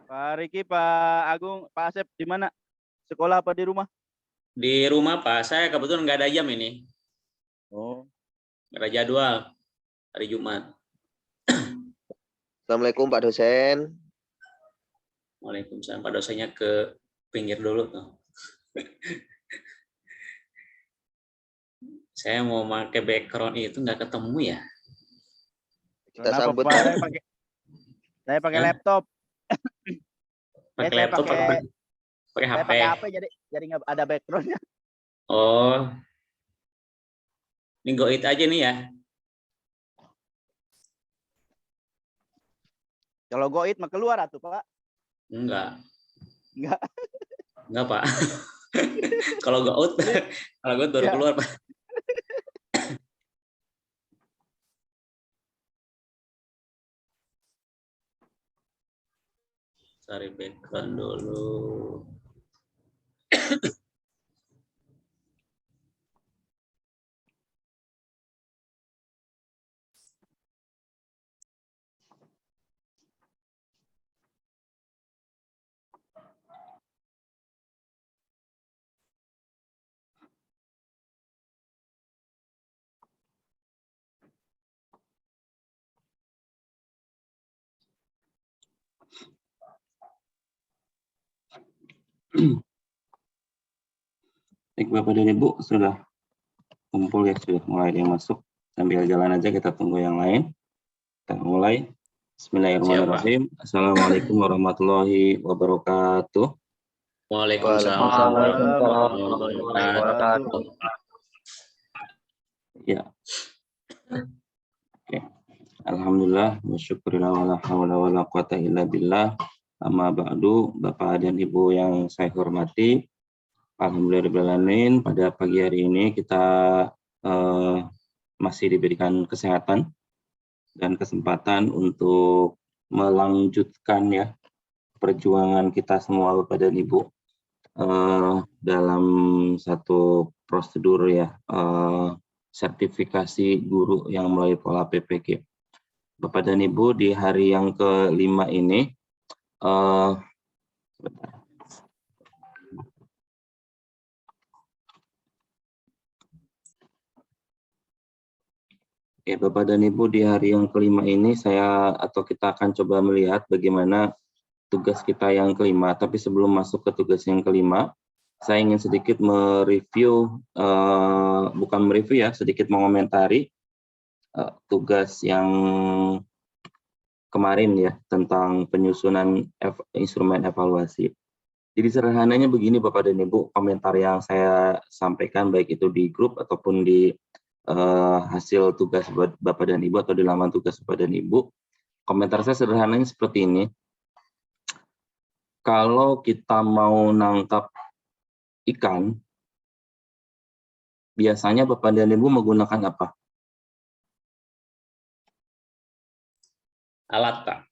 Pak Riki, Pak Agung, Pak Asep di mana? Sekolah apa di rumah? Di rumah Pak, saya kebetulan nggak ada jam ini. Oh. Nggak ada jadwal hari Jumat. Assalamualaikum Pak dosen. Waalaikumsalam. Pak dosennya ke pinggir dulu tuh. Saya mau pakai background itu nggak ketemu ya. Kita Kenapa, sambut. Pak? Saya pakai laptop. Pakai laptop, pakai HP. Pakai HP jadi nggak ada backgroundnya. Oh, ini goit aja nih ya. Kalau goit mah keluar atuh, Pak. Enggak. Enggak. Enggak, Pak. Kalau gout baru Ya. keluar, Pak. Cari background dulu. Baik Bapak dan Ibu, sudah kumpul ya, sudah mulai ada yang masuk. Sambil jalan aja kita tunggu yang lain. Kita mulai. Bismillahirrahmanirrahim. Assalamualaikum warahmatullahi wabarakatuh. Waalaikumsalam warahmatullahi wabarakatuh. Ya. Oke. Alhamdulillah, wasyukurillah wala haula wala quwata illa billah. Amma ba'du, Bapak dan Ibu yang saya hormati, alhamdulillahirrahmanirrahim, pada pagi hari ini kita masih diberikan kesehatan dan kesempatan untuk melanjutkan ya perjuangan kita semua Bapak dan Ibu dalam satu prosedur ya sertifikasi guru yang melalui pola PPG. Bapak dan Ibu, di hari yang kelima ini Oke, Bapak dan Ibu, di hari yang kelima ini kita akan coba melihat bagaimana tugas kita yang kelima. Tapi sebelum masuk ke tugas yang kelima, saya ingin sedikit mereview, bukan mereview ya, sedikit mengomentari tugas yang kemarin ya, tentang penyusunan instrumen evaluasi. Jadi sederhananya begini Bapak dan Ibu, komentar yang saya sampaikan baik itu di grup ataupun di hasil tugas Bapak dan Ibu atau di laman tugas Bapak dan Ibu, komentar saya sederhananya seperti ini. Kalau kita mau nangkap ikan, biasanya Bapak dan Ibu menggunakan apa? Alat, Pak.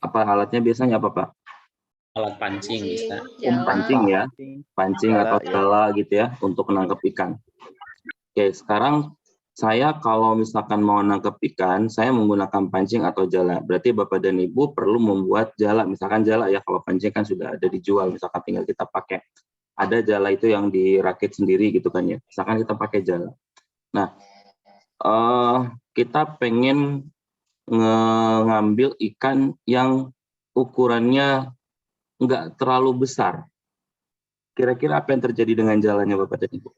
Apa alatnya biasanya apa, Pak? Alat pancing bisa. Pancing ya, pancing atau jala gitu ya untuk menangkap ikan. Oke, sekarang saya kalau misalkan mau nangkep ikan, saya menggunakan pancing atau jala. Berarti Bapak dan Ibu perlu membuat jala. Misalkan jala ya, kalau pancing kan sudah ada dijual, misalkan tinggal kita pakai. Ada jala itu yang dirakit sendiri gitu kan ya. Misalkan kita pakai jala. Nah, kita pengen ngambil ikan yang ukurannya nggak terlalu besar. Kira-kira apa yang terjadi dengan jalannya Bapak dan Ibu?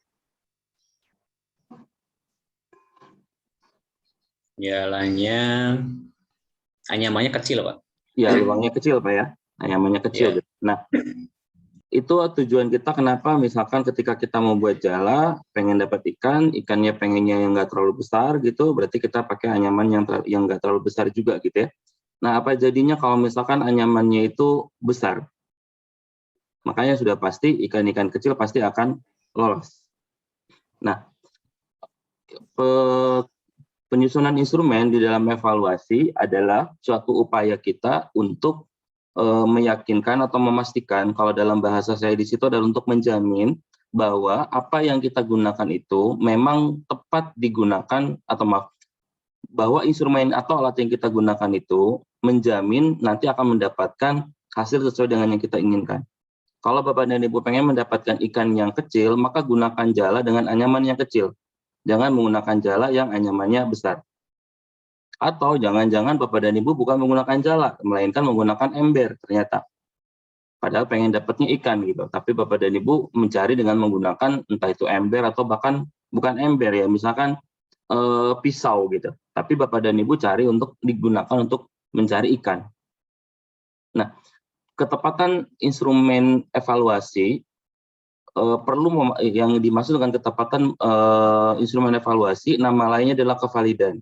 Jalannya anyamannya kecil, Pak. Ya, lubangnya kecil, Pak ya. Anyamannya kecil. Yeah. Nah, itu tujuan kita kenapa misalkan ketika kita mau buat jala, pengen dapat ikan, ikannya pengennya yang nggak terlalu besar gitu, berarti kita pakai anyaman yang nggak terlalu besar juga gitu ya. Nah, apa jadinya kalau misalkan anyamannya itu besar? Makanya sudah pasti ikan-ikan kecil pasti akan lolos. Nah, penyusunan instrumen di dalam evaluasi adalah suatu upaya kita untuk meyakinkan atau memastikan, kalau dalam bahasa saya di situ adalah untuk menjamin bahwa apa yang kita gunakan itu memang tepat tepat digunakan, atau maaf, bahwa instrumen atau alat yang kita gunakan itu menjamin nanti akan mendapatkan hasil sesuai dengan yang kita inginkan. Kalau Bapak dan Ibu pengen mendapatkan ikan yang kecil, maka gunakan jala dengan anyaman yang kecil. Jangan menggunakan jala yang anyamannya besar. Atau jangan-jangan Bapak dan Ibu bukan menggunakan jala, melainkan menggunakan ember ternyata. Padahal pengen dapatnya ikan gitu. Tapi Bapak dan Ibu mencari dengan menggunakan entah itu ember atau bahkan bukan ember ya, misalkan pisau gitu. Tapi Bapak dan Ibu cari untuk digunakan untuk mencari ikan. Nah, ketepatan instrumen evaluasi yang dimaksud dengan ketepatan instrumen evaluasi, nama lainnya adalah kevalidan.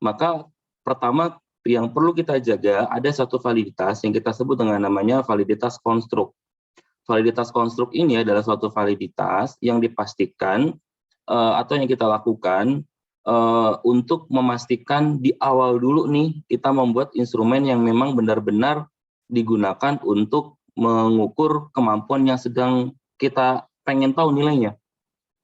Maka pertama yang perlu kita jaga ada satu validitas yang kita sebut dengan namanya validitas konstruk. Validitas konstruk ini adalah suatu validitas yang dipastikan atau yang kita lakukan untuk memastikan di awal dulu nih kita membuat instrumen yang memang benar-benar digunakan untuk mengukur kemampuan yang sedang kita pengen tahu nilainya.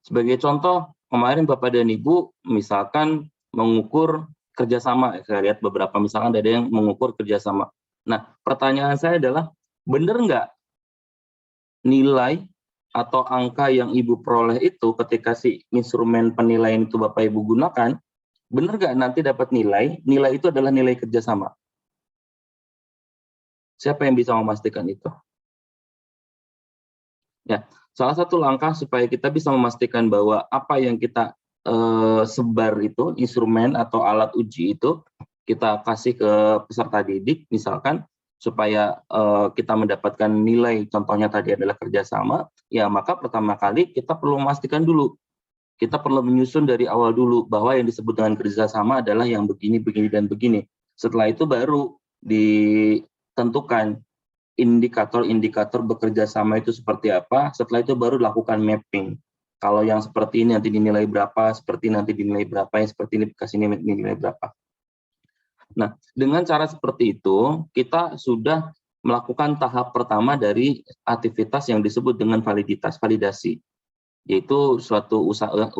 Sebagai contoh, kemarin Bapak dan Ibu misalkan mengukur kerjasama, saya lihat beberapa misalkan ada yang mengukur kerjasama. Nah, pertanyaan saya adalah, benar nggak nilai atau angka yang Ibu peroleh itu ketika si instrumen penilaian itu Bapak Ibu gunakan, benar nggak nanti dapat nilai itu adalah nilai kerjasama? Siapa yang bisa memastikan itu? Ya, salah satu langkah supaya kita bisa memastikan bahwa apa yang kita sebar itu, instrumen atau alat uji itu, kita kasih ke peserta didik, misalkan, supaya kita mendapatkan nilai, contohnya tadi adalah kerjasama, ya maka pertama kali kita perlu memastikan dulu. Kita perlu menyusun dari awal dulu, bahwa yang disebut dengan kerjasama adalah yang begini, begini, dan begini. Setelah itu baru ditentukan indikator-indikator bekerja sama itu seperti apa, setelah itu baru lakukan mapping. Kalau yang seperti ini nanti dinilai berapa, seperti nanti dinilai berapa, yang seperti ini kasih nilai berapa. Nah, dengan cara seperti itu, kita sudah melakukan tahap pertama dari aktivitas yang disebut dengan validasi, yaitu suatu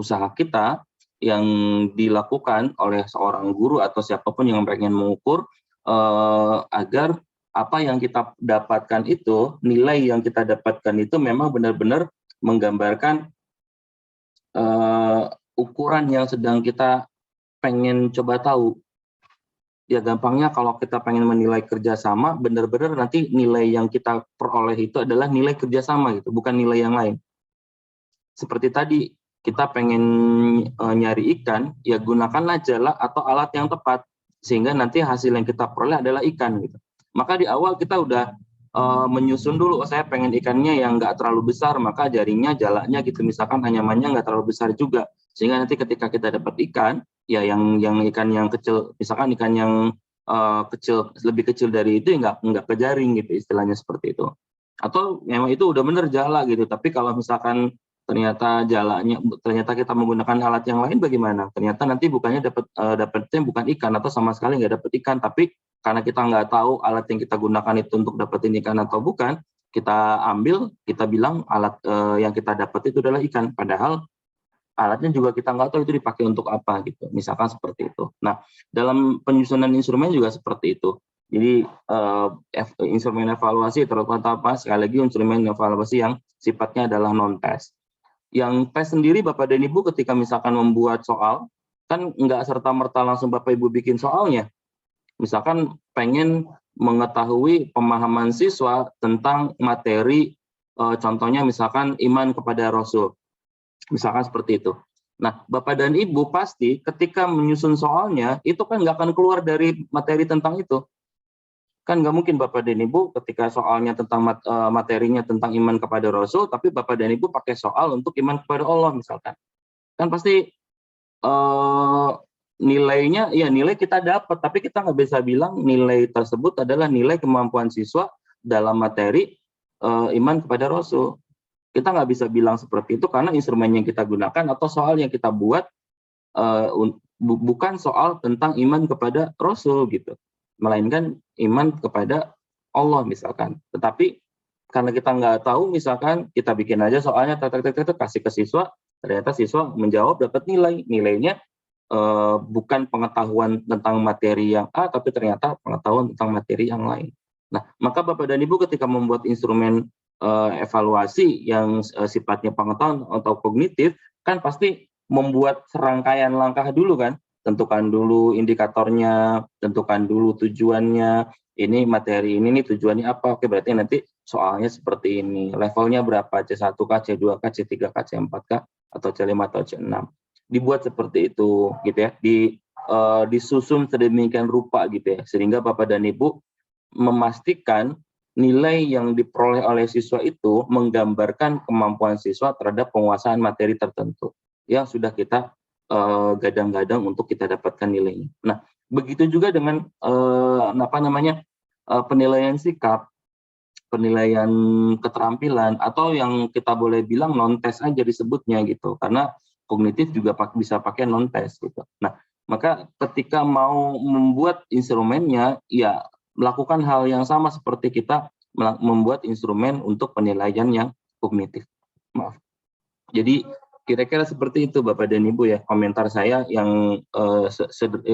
usaha kita yang dilakukan oleh seorang guru atau siapapun yang pengen mengukur agar apa yang kita dapatkan itu, nilai yang kita dapatkan itu memang benar-benar menggambarkan ukuran yang sedang kita pengen coba tahu. Ya gampangnya kalau kita pengen menilai kerjasama, benar-benar nanti nilai yang kita peroleh itu adalah nilai kerjasama gitu, bukan nilai yang lain. Seperti tadi, kita pengen nyari ikan, ya gunakanlah jala atau alat yang tepat, sehingga nanti hasil yang kita peroleh adalah ikan gitu. Maka di awal kita udah menyusun dulu, saya pengen ikannya yang nggak terlalu besar, maka jaringnya, jalanya gitu, misalkan anyamannya nggak terlalu besar juga, sehingga nanti ketika kita dapat ikan, ya yang ikan yang kecil, misalkan ikan yang kecil, lebih kecil dari itu, ya nggak ke jaring gitu, istilahnya seperti itu. Atau memang itu udah bener jala gitu, tapi kalau misalkan ternyata ternyata kita menggunakan alat yang lain bagaimana? Ternyata nanti bukannya dapatnya bukan ikan atau sama sekali nggak dapat ikan, tapi karena kita nggak tahu alat yang kita gunakan itu untuk dapetin ikan atau bukan, kita ambil, kita bilang alat yang kita dapat itu adalah ikan, padahal alatnya juga kita nggak tahu itu dipakai untuk apa gitu, misalkan seperti itu. Nah, dalam penyusunan instrumen juga seperti itu. Jadi instrumen evaluasi terutama apa? Sekali lagi instrumen evaluasi yang sifatnya adalah non-tes. Yang tes sendiri Bapak dan Ibu ketika misalkan membuat soal, kan nggak serta-merta langsung Bapak Ibu bikin soalnya. Misalkan pengen mengetahui pemahaman siswa tentang materi, contohnya misalkan iman kepada Rasul. Misalkan seperti itu. Nah, Bapak dan Ibu pasti ketika menyusun soalnya, itu kan nggak akan keluar dari materi tentang itu. Kan nggak mungkin Bapak dan Ibu ketika soalnya tentang materinya tentang iman kepada Rasul, tapi Bapak dan Ibu pakai soal untuk iman kepada Allah misalkan. Kan pasti nilainya, ya nilai kita dapat, tapi kita nggak bisa bilang nilai tersebut adalah nilai kemampuan siswa dalam materi iman kepada Rasul. Kita nggak bisa bilang seperti itu karena instrumen yang kita gunakan atau soal yang kita buat bukan soal tentang iman kepada Rasul gitu, melainkan iman kepada Allah misalkan. Tetapi karena kita nggak tahu, misalkan kita bikin aja soalnya kasih ke siswa, Ternyata siswa menjawab dapat nilainya bukan pengetahuan tentang materi yang A, tapi ternyata pengetahuan tentang materi yang lain. Nah, maka Bapak dan Ibu ketika membuat instrumen evaluasi yang sifatnya pengetahuan atau kognitif, kan pasti membuat serangkaian langkah dulu kan, tentukan dulu indikatornya, tentukan dulu tujuannya, ini materi ini nih tujuannya apa, oke berarti nanti soalnya seperti ini, levelnya berapa, C1K, C2K, C3K, C4K, atau C5 atau C6. Dibuat seperti itu gitu ya, disusun sedemikian rupa gitu ya, sehingga Bapak dan Ibu memastikan nilai yang diperoleh oleh siswa itu menggambarkan kemampuan siswa terhadap penguasaan materi tertentu yang sudah kita gadang-gadang untuk kita dapatkan nilainya. Nah, begitu juga dengan penilaian sikap, penilaian keterampilan, atau yang kita boleh bilang non-tes aja disebutnya gitu, karena kognitif juga bisa pakai non-tes gitu. Nah, maka ketika mau membuat instrumennya, ya melakukan hal yang sama seperti kita membuat instrumen untuk penilaian yang kognitif. Maaf. Jadi kira-kira seperti itu Bapak dan Ibu ya, komentar saya yang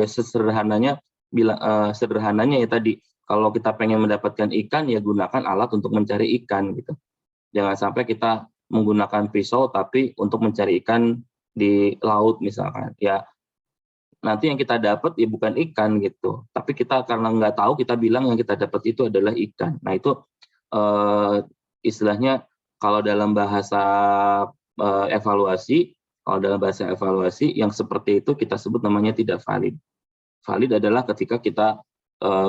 sederhananya ya tadi, kalau kita pengen mendapatkan ikan ya gunakan alat untuk mencari ikan gitu. Jangan sampai kita menggunakan pisau tapi untuk mencari ikan di laut misalkan. Ya nanti yang kita dapat ya bukan ikan gitu. Tapi kita karena nggak tahu kita bilang yang kita dapat itu adalah ikan. Nah itu istilahnya kalau dalam bahasa evaluasi, yang seperti itu kita sebut namanya tidak valid. Valid adalah ketika kita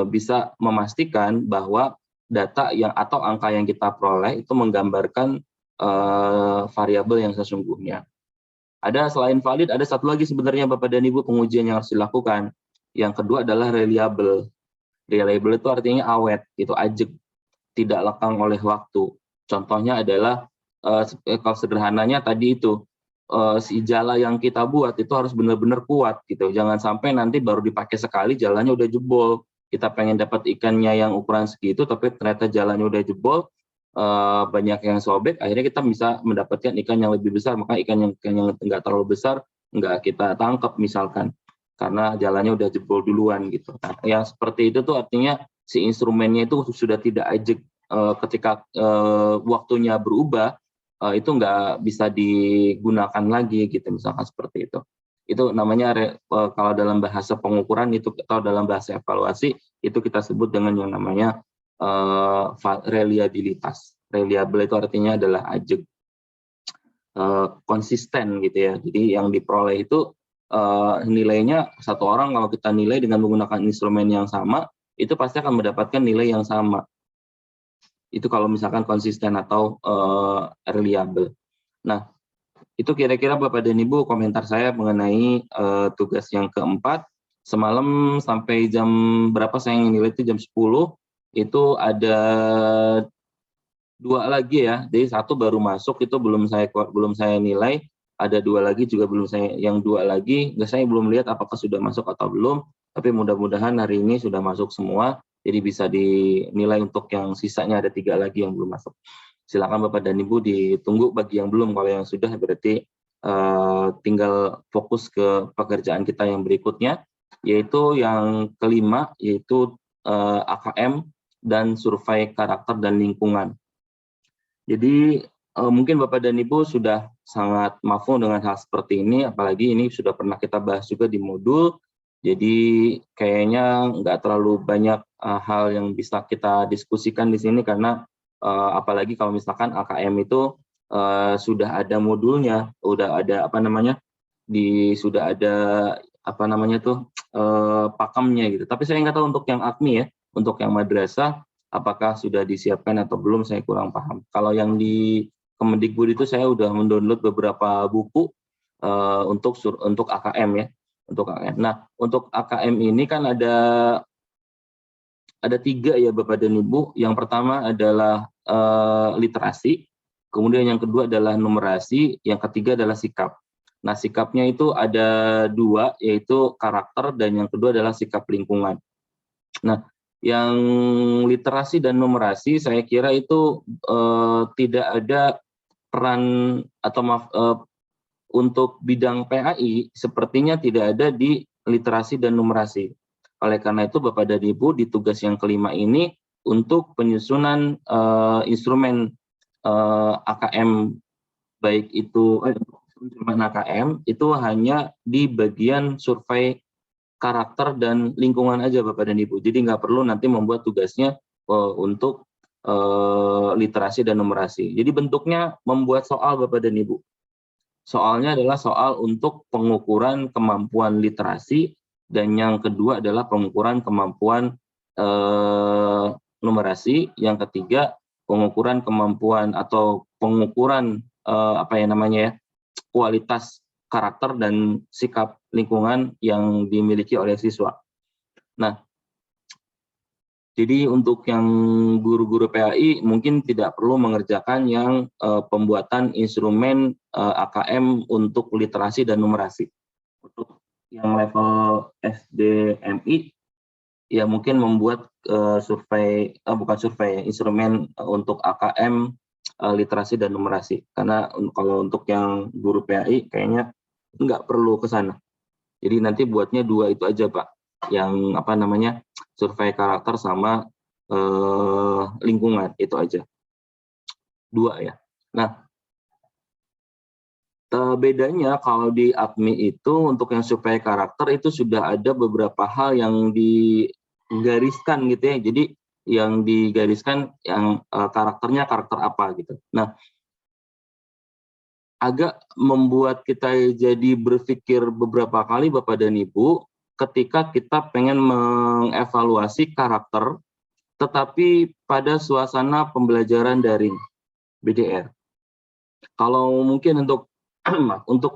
bisa memastikan bahwa data yang atau angka yang kita peroleh itu menggambarkan variabel yang sesungguhnya. Ada selain valid, ada satu lagi sebenarnya Bapak dan Ibu pengujian yang harus dilakukan. Yang kedua adalah reliable. Reliable itu artinya awet, gitu, ajeg, tidak lekang oleh waktu. Contohnya adalah kalau sederhananya tadi itu si jala yang kita buat itu harus benar-benar kuat gitu. Jangan sampai nanti baru dipakai sekali jalannya udah jebol. Kita pengen dapat ikannya yang ukuran segitu tapi ternyata jalannya udah jebol, banyak yang sobek, akhirnya kita bisa mendapatkan ikan yang lebih besar. Maka ikan yang nggak terlalu besar nggak kita tangkap misalkan karena jalannya udah jebol duluan gitu. Nah, yang seperti itu tuh artinya si instrumennya itu sudah tidak ajeg. Ketika waktunya berubah, itu nggak bisa digunakan lagi gitu misalkan seperti itu. Itu namanya kalau dalam bahasa pengukuran itu atau dalam bahasa evaluasi itu kita sebut dengan yang namanya reliabilitas. Reliable itu artinya adalah ajeg, konsisten gitu ya. Jadi yang diperoleh itu nilainya satu orang kalau kita nilai dengan menggunakan instrumen yang sama itu pasti akan mendapatkan nilai yang sama. Itu kalau misalkan konsisten atau reliable. Nah, itu kira-kira Bapak dan Ibu komentar saya mengenai tugas yang keempat. Semalam sampai jam berapa saya nilai itu jam 10, itu ada 2 lagi ya. Jadi 1 baru masuk itu belum saya nilai, ada 2 lagi juga belum saya, yang 2 lagi saya belum lihat apakah sudah masuk atau belum, tapi mudah-mudahan hari ini sudah masuk semua. Jadi bisa dinilai untuk yang sisanya ada 3 lagi yang belum masuk. Silakan Bapak dan Ibu ditunggu bagi yang belum, kalau yang sudah berarti tinggal fokus ke pekerjaan kita yang berikutnya, yaitu yang kelima, yaitu AKM dan survei karakter dan lingkungan. Jadi mungkin Bapak dan Ibu sudah sangat mafhum dengan hal seperti ini, apalagi ini sudah pernah kita bahas juga di modul. Jadi kayaknya nggak terlalu banyak hal yang bisa kita diskusikan di sini karena apalagi kalau misalkan AKM itu sudah ada modulnya, sudah ada sudah ada pakemnya gitu. Tapi saya nggak tahu untuk yang AKMI ya, untuk yang madrasah apakah sudah disiapkan atau belum, saya kurang paham. Kalau yang di Kemendikbud itu saya udah mendownload beberapa buku untuk AKM ya. Untuk AKM. Nah, untuk AKM ini kan ada 3 ya Bapak dan Ibu. Yang pertama adalah literasi, kemudian yang kedua adalah numerasi, yang ketiga adalah sikap. Nah, sikapnya itu ada 2, yaitu karakter, dan yang kedua adalah sikap lingkungan. Nah, yang literasi dan numerasi saya kira itu tidak ada peran atau untuk bidang PAI sepertinya tidak ada di literasi dan numerasi. Oleh karena itu Bapak dan Ibu di tugas yang kelima ini untuk penyusunan instrumen AKM baik itu instrumen AKM itu hanya di bagian survei karakter dan lingkungan aja Bapak dan Ibu. Jadi nggak perlu nanti membuat tugasnya untuk literasi dan numerasi. Jadi bentuknya membuat soal Bapak dan Ibu. Soalnya adalah soal untuk pengukuran kemampuan literasi dan yang kedua adalah pengukuran kemampuan numerasi. Yang ketiga pengukuran kemampuan atau pengukuran kualitas karakter dan sikap lingkungan yang dimiliki oleh siswa. Nah, jadi untuk yang guru-guru PAI mungkin tidak perlu mengerjakan yang pembuatan instrumen AKM untuk literasi dan numerasi. Untuk yang level SDMI, ya mungkin membuat instrumen untuk AKM literasi dan numerasi. Karena kalau untuk yang guru PAI kayaknya nggak perlu ke sana. Jadi nanti buatnya dua itu aja Pak, yang survei karakter sama lingkungan itu aja, dua ya. Nah, bedanya kalau di AKMI itu untuk yang survei karakter itu sudah ada beberapa hal yang digariskan gitu ya. Jadi yang digariskan yang karakternya karakter apa gitu. Nah, agak membuat kita jadi berpikir beberapa kali Bapak dan Ibu ketika kita pengen mengevaluasi karakter tetapi pada suasana pembelajaran daring BDR. Kalau mungkin untuk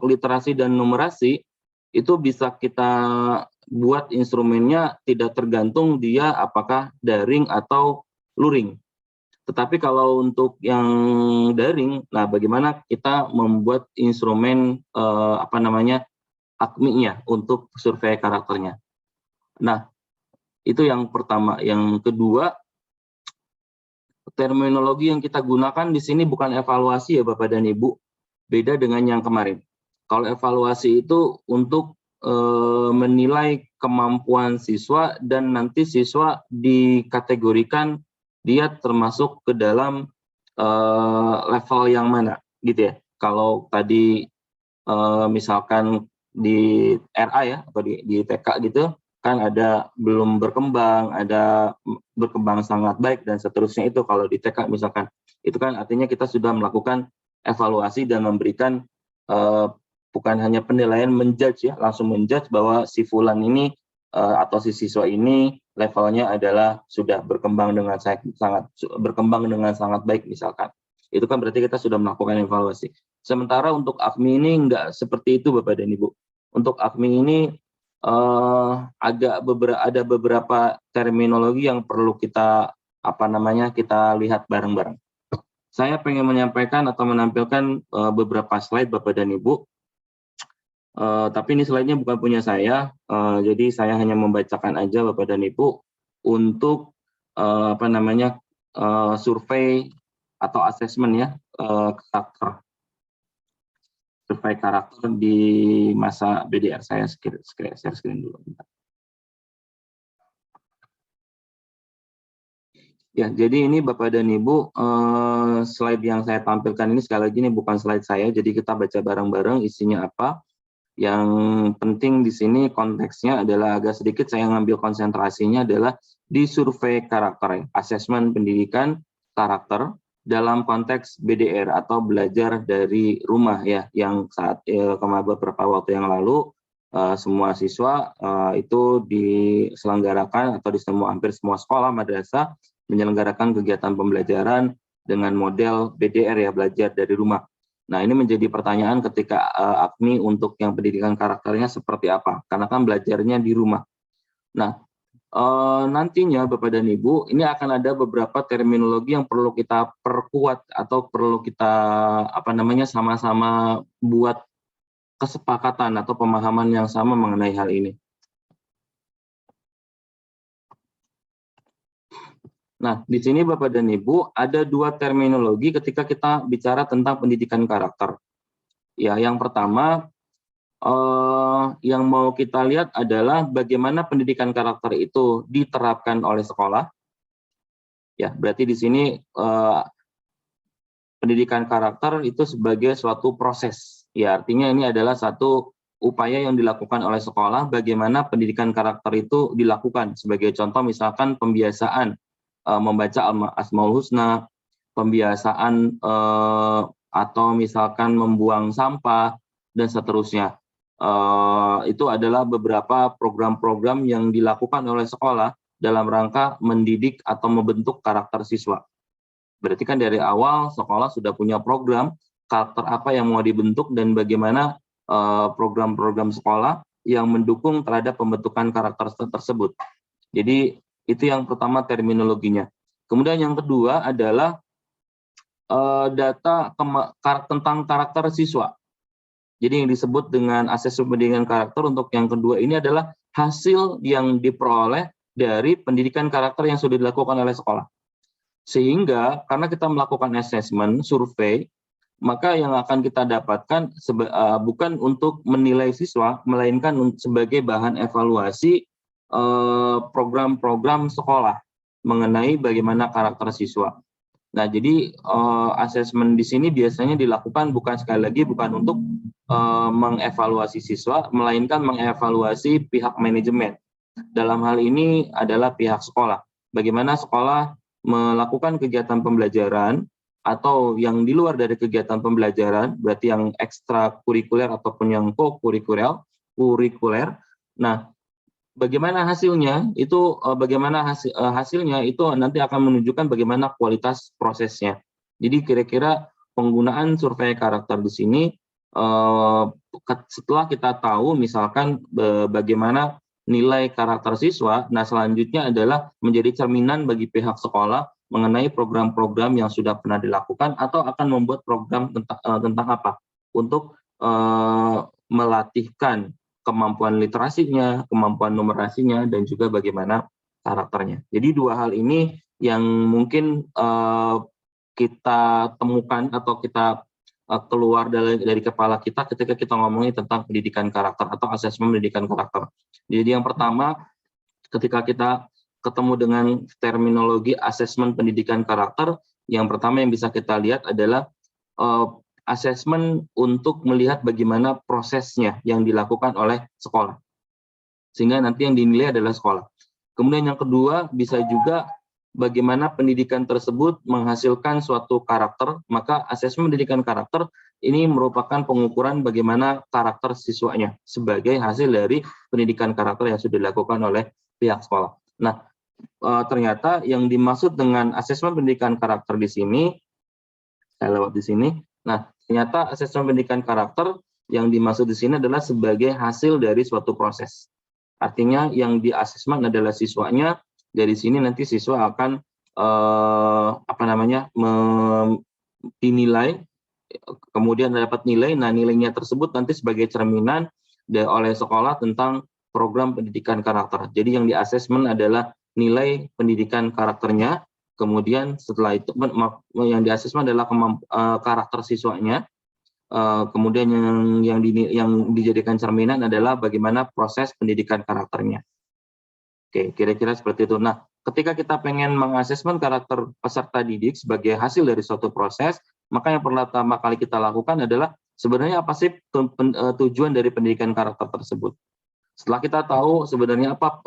literasi dan numerasi itu bisa kita buat instrumennya tidak tergantung dia apakah daring atau luring. Tetapi kalau untuk yang daring, nah bagaimana kita membuat instrumen AKMI-nya untuk survei karakternya. Nah, itu yang pertama. Yang kedua, terminologi yang kita gunakan di sini bukan evaluasi ya Bapak dan Ibu, beda dengan yang kemarin. Kalau evaluasi itu untuk menilai kemampuan siswa dan nanti siswa dikategorikan dia termasuk ke dalam level yang mana gitu ya. Kalau tadi misalkan di RA ya atau di TK gitu kan ada belum berkembang, ada berkembang sangat baik dan seterusnya. Itu kalau di TK misalkan itu kan artinya kita sudah melakukan evaluasi dan memberikan bukan hanya penilaian menjudge ya, langsung menjudge bahwa si fulan ini atau si siswa ini levelnya adalah sudah berkembang dengan sangat baik misalkan. Itu kan berarti kita sudah melakukan evaluasi. Sementara untuk AKMI ini enggak seperti itu Bapak dan Ibu. Untuk AKMI ini ada beberapa terminologi yang perlu kita kita lihat bareng-bareng. Saya pengen menyampaikan atau menampilkan beberapa slide Bapak dan Ibu. Tapi ini slide-nya bukan punya saya, jadi saya hanya membacakan aja Bapak dan Ibu untuk survei atau asesmen ya karakter, survei karakter di masa BDR. Saya share screen dulu. Ya, jadi ini Bapak dan Ibu slide yang saya tampilkan ini sekali lagi ini bukan slide saya, jadi kita baca bareng-bareng isinya apa. Yang penting di sini konteksnya adalah agak sedikit saya ngambil konsentrasinya adalah di survei karakter ya, asesmen pendidikan karakter dalam konteks BDR atau belajar dari rumah ya, yang saat beberapa waktu yang lalu semua siswa itu diselenggarakan atau di hampir semua sekolah madrasah menyelenggarakan kegiatan pembelajaran dengan model BDR ya, belajar dari rumah. Nah, ini menjadi pertanyaan ketika AKMI untuk yang pendidikan karakternya seperti apa, karena kan belajarnya di rumah. Nah, nantinya Bapak dan Ibu, ini akan ada beberapa terminologi yang perlu kita perkuat atau perlu kita sama-sama buat kesepakatan atau pemahaman yang sama mengenai hal ini. Nah, di sini Bapak dan Ibu ada dua terminologi ketika kita bicara tentang pendidikan karakter. Ya, yang pertama yang mau kita lihat adalah bagaimana pendidikan karakter itu diterapkan oleh sekolah. Ya, berarti di sini pendidikan karakter itu sebagai suatu proses. Ya, artinya ini adalah satu upaya yang dilakukan oleh sekolah bagaimana pendidikan karakter itu dilakukan. Sebagai contoh misalkan pembiasaan membaca Asmaul Husna, pembiasaan atau misalkan membuang sampah dan seterusnya. Itu adalah beberapa program-program yang dilakukan oleh sekolah dalam rangka mendidik atau membentuk karakter siswa. Berarti kan dari awal sekolah sudah punya program karakter apa yang mau dibentuk dan bagaimana program-program sekolah yang mendukung terhadap pembentukan karakter tersebut. Jadi itu yang pertama terminologinya. Kemudian yang kedua adalah data tentang karakter siswa. Jadi yang disebut dengan asesmen pendidikan karakter untuk yang kedua ini adalah hasil yang diperoleh dari pendidikan karakter yang sudah dilakukan oleh sekolah. Sehingga karena kita melakukan asesmen, survei, maka yang akan kita dapatkan bukan untuk menilai siswa, melainkan sebagai bahan evaluasi program-program sekolah mengenai bagaimana karakter siswa. Nah, jadi asesmen di sini biasanya dilakukan sekali lagi bukan untuk mengevaluasi siswa, melainkan mengevaluasi pihak manajemen. Dalam hal ini adalah pihak sekolah. Bagaimana sekolah melakukan kegiatan pembelajaran atau yang di luar dari kegiatan pembelajaran, berarti yang ekstrakurikuler ataupun yang kurikuler. Nah, bagaimana hasilnya itu hasilnya itu nanti akan menunjukkan bagaimana kualitas prosesnya. Jadi kira-kira penggunaan survei karakter di sini setelah kita tahu misalkan bagaimana nilai karakter siswa, nah selanjutnya adalah menjadi cerminan bagi pihak sekolah mengenai program-program yang sudah pernah dilakukan atau akan membuat program tentang apa untuk melatihkan kemampuan literasinya, kemampuan numerasinya, dan juga bagaimana karakternya. Jadi dua hal ini yang mungkin kita temukan atau kita keluar dari kepala kita ketika kita ngomongin tentang pendidikan karakter atau asesmen pendidikan karakter. Jadi yang pertama, ketika kita ketemu dengan terminologi asesmen pendidikan karakter, yang pertama yang bisa kita lihat adalah asesmen untuk melihat bagaimana prosesnya yang dilakukan oleh sekolah. Sehingga nanti yang dinilai adalah sekolah. Kemudian yang kedua, bisa juga bagaimana pendidikan tersebut menghasilkan suatu karakter, maka asesmen pendidikan karakter ini merupakan pengukuran bagaimana karakter siswanya sebagai hasil dari pendidikan karakter yang sudah dilakukan oleh pihak sekolah. Nah, ternyata yang dimaksud dengan asesmen pendidikan karakter di sini, saya lewat di sini. Nah, ternyata asesmen pendidikan karakter yang dimaksud di sini adalah sebagai hasil dari suatu proses. Artinya yang di asesmen adalah siswanya. Dari sini nanti siswa akan dinilai, kemudian dapat nilai. Nah, nilainya tersebut nanti sebagai cerminan oleh sekolah tentang program pendidikan karakter. Jadi yang di asesmen adalah nilai pendidikan karakternya. Kemudian setelah itu yang di asesmen adalah karakter siswanya. Kemudian yang dijadikan cerminan adalah bagaimana proses pendidikan karakternya. Oke, kira-kira seperti itu. Nah, ketika kita pengen mengasesmen karakter peserta didik sebagai hasil dari suatu proses, maka yang pertama kali kita lakukan adalah sebenarnya apa sih tujuan dari pendidikan karakter tersebut. Setelah kita tahu sebenarnya apa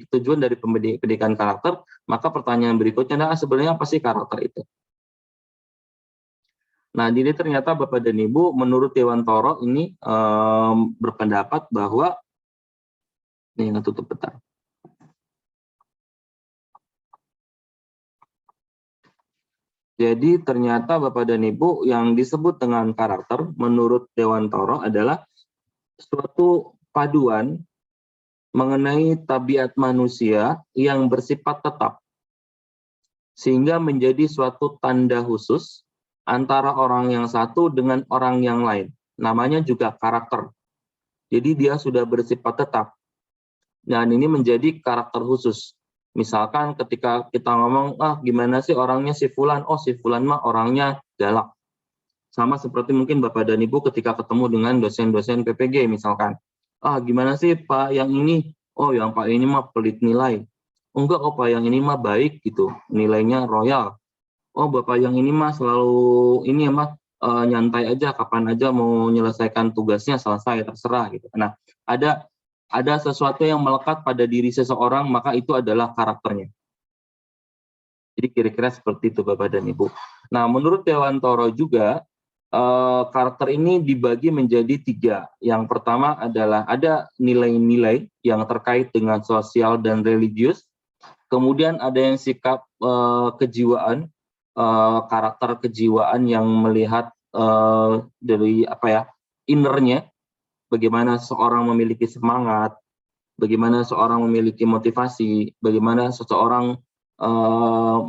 tujuan dari pendidikan karakter, maka pertanyaan berikutnya adalah sebenarnya apa sih karakter itu. Nah, jadi ternyata Bapak dan Ibu, menurut Dewan Toro ini berpendapat bahwa ini nggak tutup bentar. Jadi ternyata Bapak dan Ibu yang disebut dengan karakter menurut Dewan Toro adalah suatu paduan mengenai tabiat manusia yang bersifat tetap sehingga menjadi suatu tanda khusus antara orang yang satu dengan orang yang lain. Namanya juga karakter. Jadi dia sudah bersifat tetap. Dan ini menjadi karakter khusus. Misalkan ketika kita ngomong, gimana sih orangnya si Fulan? Oh, si Fulan mah orangnya galak. Sama seperti mungkin Bapak dan Ibu ketika ketemu dengan dosen-dosen PPG misalkan. Gimana sih Pak yang ini? Oh, yang Pak ini mah pelit nilai. Enggak, oh Pak yang ini mah baik gitu, nilainya royal. Oh, Bapak yang ini mah selalu ini mah nyantai aja, kapan aja mau menyelesaikan tugasnya selesai, terserah gitu. Nah, ada sesuatu yang melekat pada diri seseorang, maka itu adalah karakternya. Jadi kira-kira seperti itu Bapak dan Ibu. Nah, menurut Dewantoro juga karakter ini dibagi menjadi 3. Yang pertama adalah ada nilai-nilai yang terkait dengan sosial dan religius. Kemudian ada yang sikap kejiwaan, karakter kejiwaan yang melihat dari innernya, bagaimana seorang memiliki semangat, bagaimana seorang memiliki motivasi, bagaimana seseorang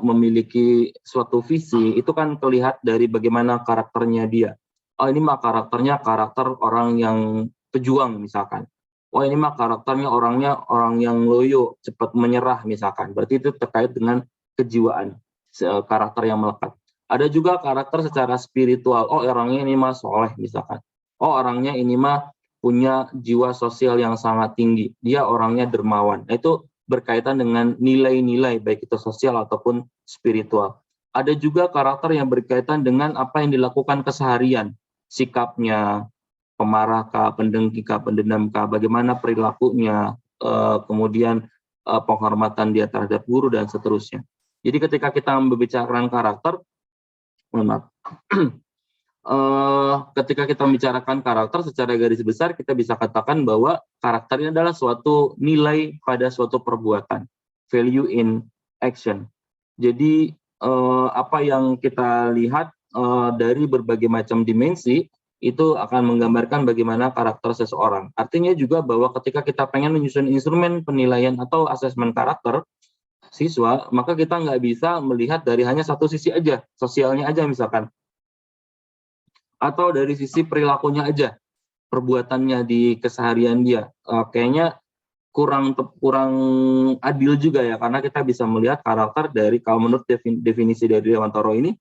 memiliki suatu visi, itu kan terlihat dari bagaimana karakternya dia. Oh, ini mah karakternya karakter orang yang pejuang misalkan. Oh, ini mah karakternya orang yang loyo, cepat menyerah misalkan. Berarti itu terkait dengan kejiwaan, karakter yang melekat. Ada juga karakter secara spiritual. Oh, orangnya ini mah soleh misalkan. Oh, orangnya ini mah punya jiwa sosial yang sangat tinggi. Dia orangnya dermawan. Nah, itu berkaitan dengan nilai-nilai baik itu sosial ataupun spiritual. Ada juga karakter yang berkaitan dengan apa yang dilakukan keseharian, sikapnya, pemarahkah, pendengkikah, pendendamkah, bagaimana perilakunya, kemudian penghormatan dia terhadap guru dan seterusnya. Jadi ketika kita membicarakan karakter, ketika kita membicarakan karakter secara garis besar, kita bisa katakan bahwa karakter ini adalah suatu nilai pada suatu perbuatan, value in action. Jadi apa yang kita lihat dari berbagai macam dimensi itu akan menggambarkan bagaimana karakter seseorang. Artinya juga bahwa ketika kita pengen menyusun instrumen penilaian atau asesmen karakter siswa, maka kita nggak bisa melihat dari hanya satu sisi aja, sosialnya aja misalkan, atau dari sisi perilakunya aja, perbuatannya di keseharian dia. Kayaknya kurang adil juga ya, karena kita bisa melihat karakter dari, kalau menurut definisi dari Dewantoro ini,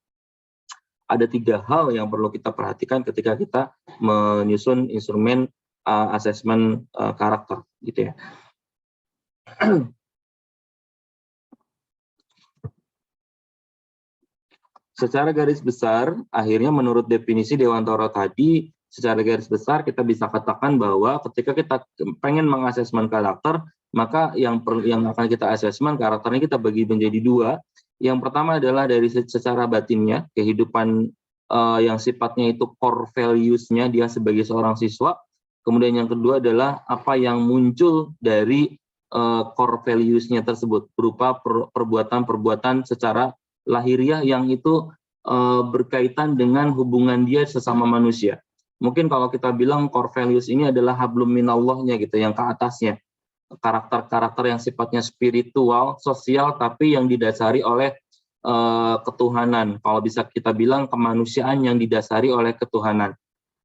ada 3 hal yang perlu kita perhatikan ketika kita menyusun instrumen asesmen karakter, gitu ya. Secara garis besar, akhirnya menurut definisi Dewantoro tadi, secara garis besar kita bisa katakan bahwa ketika kita pengen mengasesmen karakter, maka yang akan kita asesmen karakternya kita bagi menjadi 2. Yang pertama adalah dari secara batinnya, kehidupan yang sifatnya itu core values-nya dia sebagai seorang siswa. Kemudian yang kedua adalah apa yang muncul dari core values-nya tersebut, berupa perbuatan-perbuatan secara lahiriah yang itu berkaitan dengan hubungan dia sesama manusia. Mungkin kalau kita bilang core values ini adalah hablum minallahnya gitu, yang ke atasnya. Karakter-karakter yang sifatnya spiritual, sosial, tapi yang didasari oleh ketuhanan. Kalau bisa kita bilang kemanusiaan yang didasari oleh ketuhanan.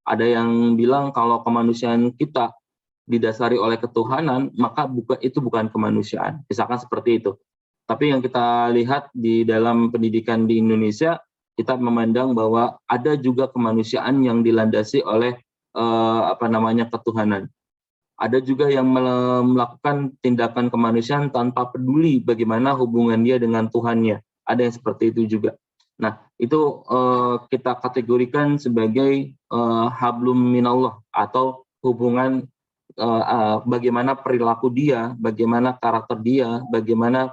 Ada yang bilang kalau kemanusiaan kita didasari oleh ketuhanan, maka itu bukan kemanusiaan. Misalkan seperti itu. Tapi yang kita lihat di dalam pendidikan di Indonesia, kita memandang bahwa ada juga kemanusiaan yang dilandasi oleh ketuhanan. Ada juga yang melakukan tindakan kemanusiaan tanpa peduli bagaimana hubungan dia dengan Tuhannya. Ada yang seperti itu juga. Nah, itu kita kategorikan sebagai hablum minallah, atau hubungan bagaimana perilaku dia, bagaimana karakter dia, bagaimana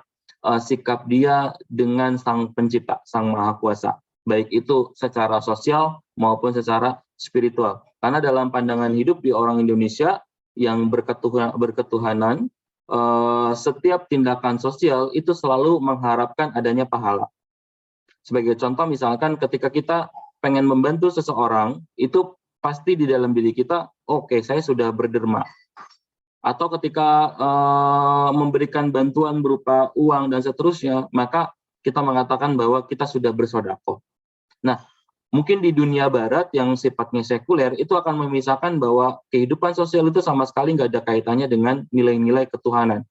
sikap dia dengan Sang Pencipta, Sang Maha Kuasa, baik itu secara sosial maupun secara spiritual. Karena dalam pandangan hidup di orang Indonesia yang berketuhanan, setiap tindakan sosial itu selalu mengharapkan adanya pahala. Sebagai contoh, misalkan ketika kita pengen membantu seseorang, itu pasti di dalam diri kita, oke, saya sudah berderma. Atau ketika memberikan bantuan berupa uang dan seterusnya, maka kita mengatakan bahwa kita sudah bersedekah. Nah, mungkin di dunia barat yang sifatnya sekuler, itu akan memisahkan bahwa kehidupan sosial itu sama sekali nggak ada kaitannya dengan nilai-nilai ketuhanan.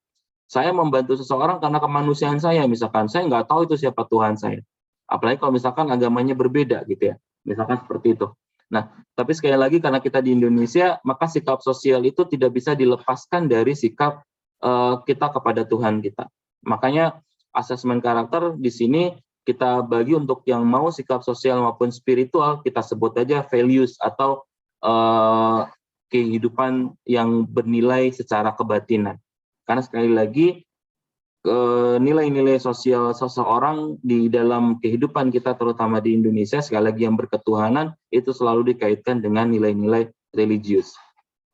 Saya membantu seseorang karena kemanusiaan saya, misalkan. Saya nggak tahu itu siapa Tuhan saya. Apalagi kalau misalkan agamanya berbeda gitu ya. Misalkan seperti itu. Nah, tapi sekali lagi karena kita di Indonesia, maka sikap sosial itu tidak bisa dilepaskan dari sikap kita kepada Tuhan kita. Makanya asesmen karakter di sini kita bagi untuk yang mau sikap sosial maupun spiritual, kita sebut aja values atau kehidupan yang bernilai secara kebatinan. Karena sekali lagi nilai-nilai sosial seseorang di dalam kehidupan kita, terutama di Indonesia, sekali lagi yang berketuhanan, itu selalu dikaitkan dengan nilai-nilai religius.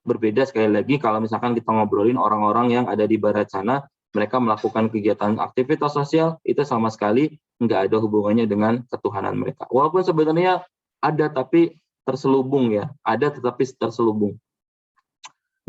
Berbeda sekali lagi kalau misalkan kita ngobrolin orang-orang yang ada di barat sana, mereka melakukan kegiatan aktivitas sosial, itu sama sekali nggak ada hubungannya dengan ketuhanan mereka. Walaupun sebenarnya ada tapi terselubung ya, ada tetapi terselubung.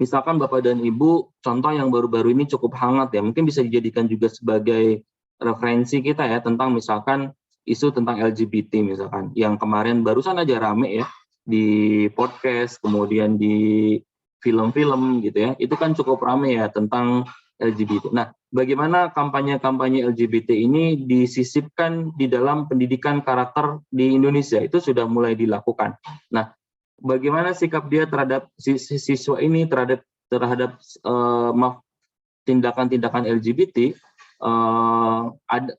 Misalkan Bapak dan Ibu, contoh yang baru-baru ini cukup hangat ya, mungkin bisa dijadikan juga sebagai referensi kita ya, tentang misalkan isu tentang LGBT misalkan, yang kemarin barusan aja rame ya, di podcast, kemudian di film-film gitu ya, itu kan cukup rame ya tentang LGBT. Nah, bagaimana kampanye-kampanye LGBT ini disisipkan di dalam pendidikan karakter di Indonesia, itu sudah mulai dilakukan. Nah, bagaimana sikap dia terhadap siswa ini terhadap tindakan-tindakan LGBT?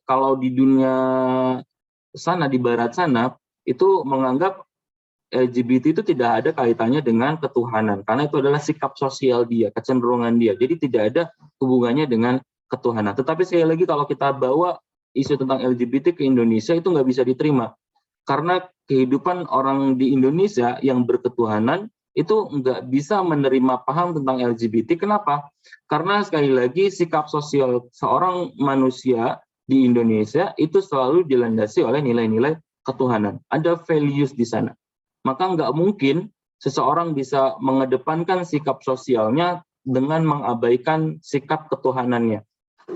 Kalau di dunia sana, di barat sana, itu menganggap LGBT itu tidak ada kaitannya dengan ketuhanan, karena itu adalah sikap sosial dia, kecenderungan dia. Jadi tidak ada hubungannya dengan ketuhanan. Tetapi sekali lagi kalau kita bawa isu tentang LGBT ke Indonesia, itu nggak bisa diterima. Karena kehidupan orang di Indonesia yang berketuhanan itu nggak bisa menerima paham tentang LGBT. Kenapa? Karena sekali lagi sikap sosial seorang manusia di Indonesia itu selalu dilandasi oleh nilai-nilai ketuhanan. Ada values di sana. Maka nggak mungkin seseorang bisa mengedepankan sikap sosialnya dengan mengabaikan sikap ketuhanannya.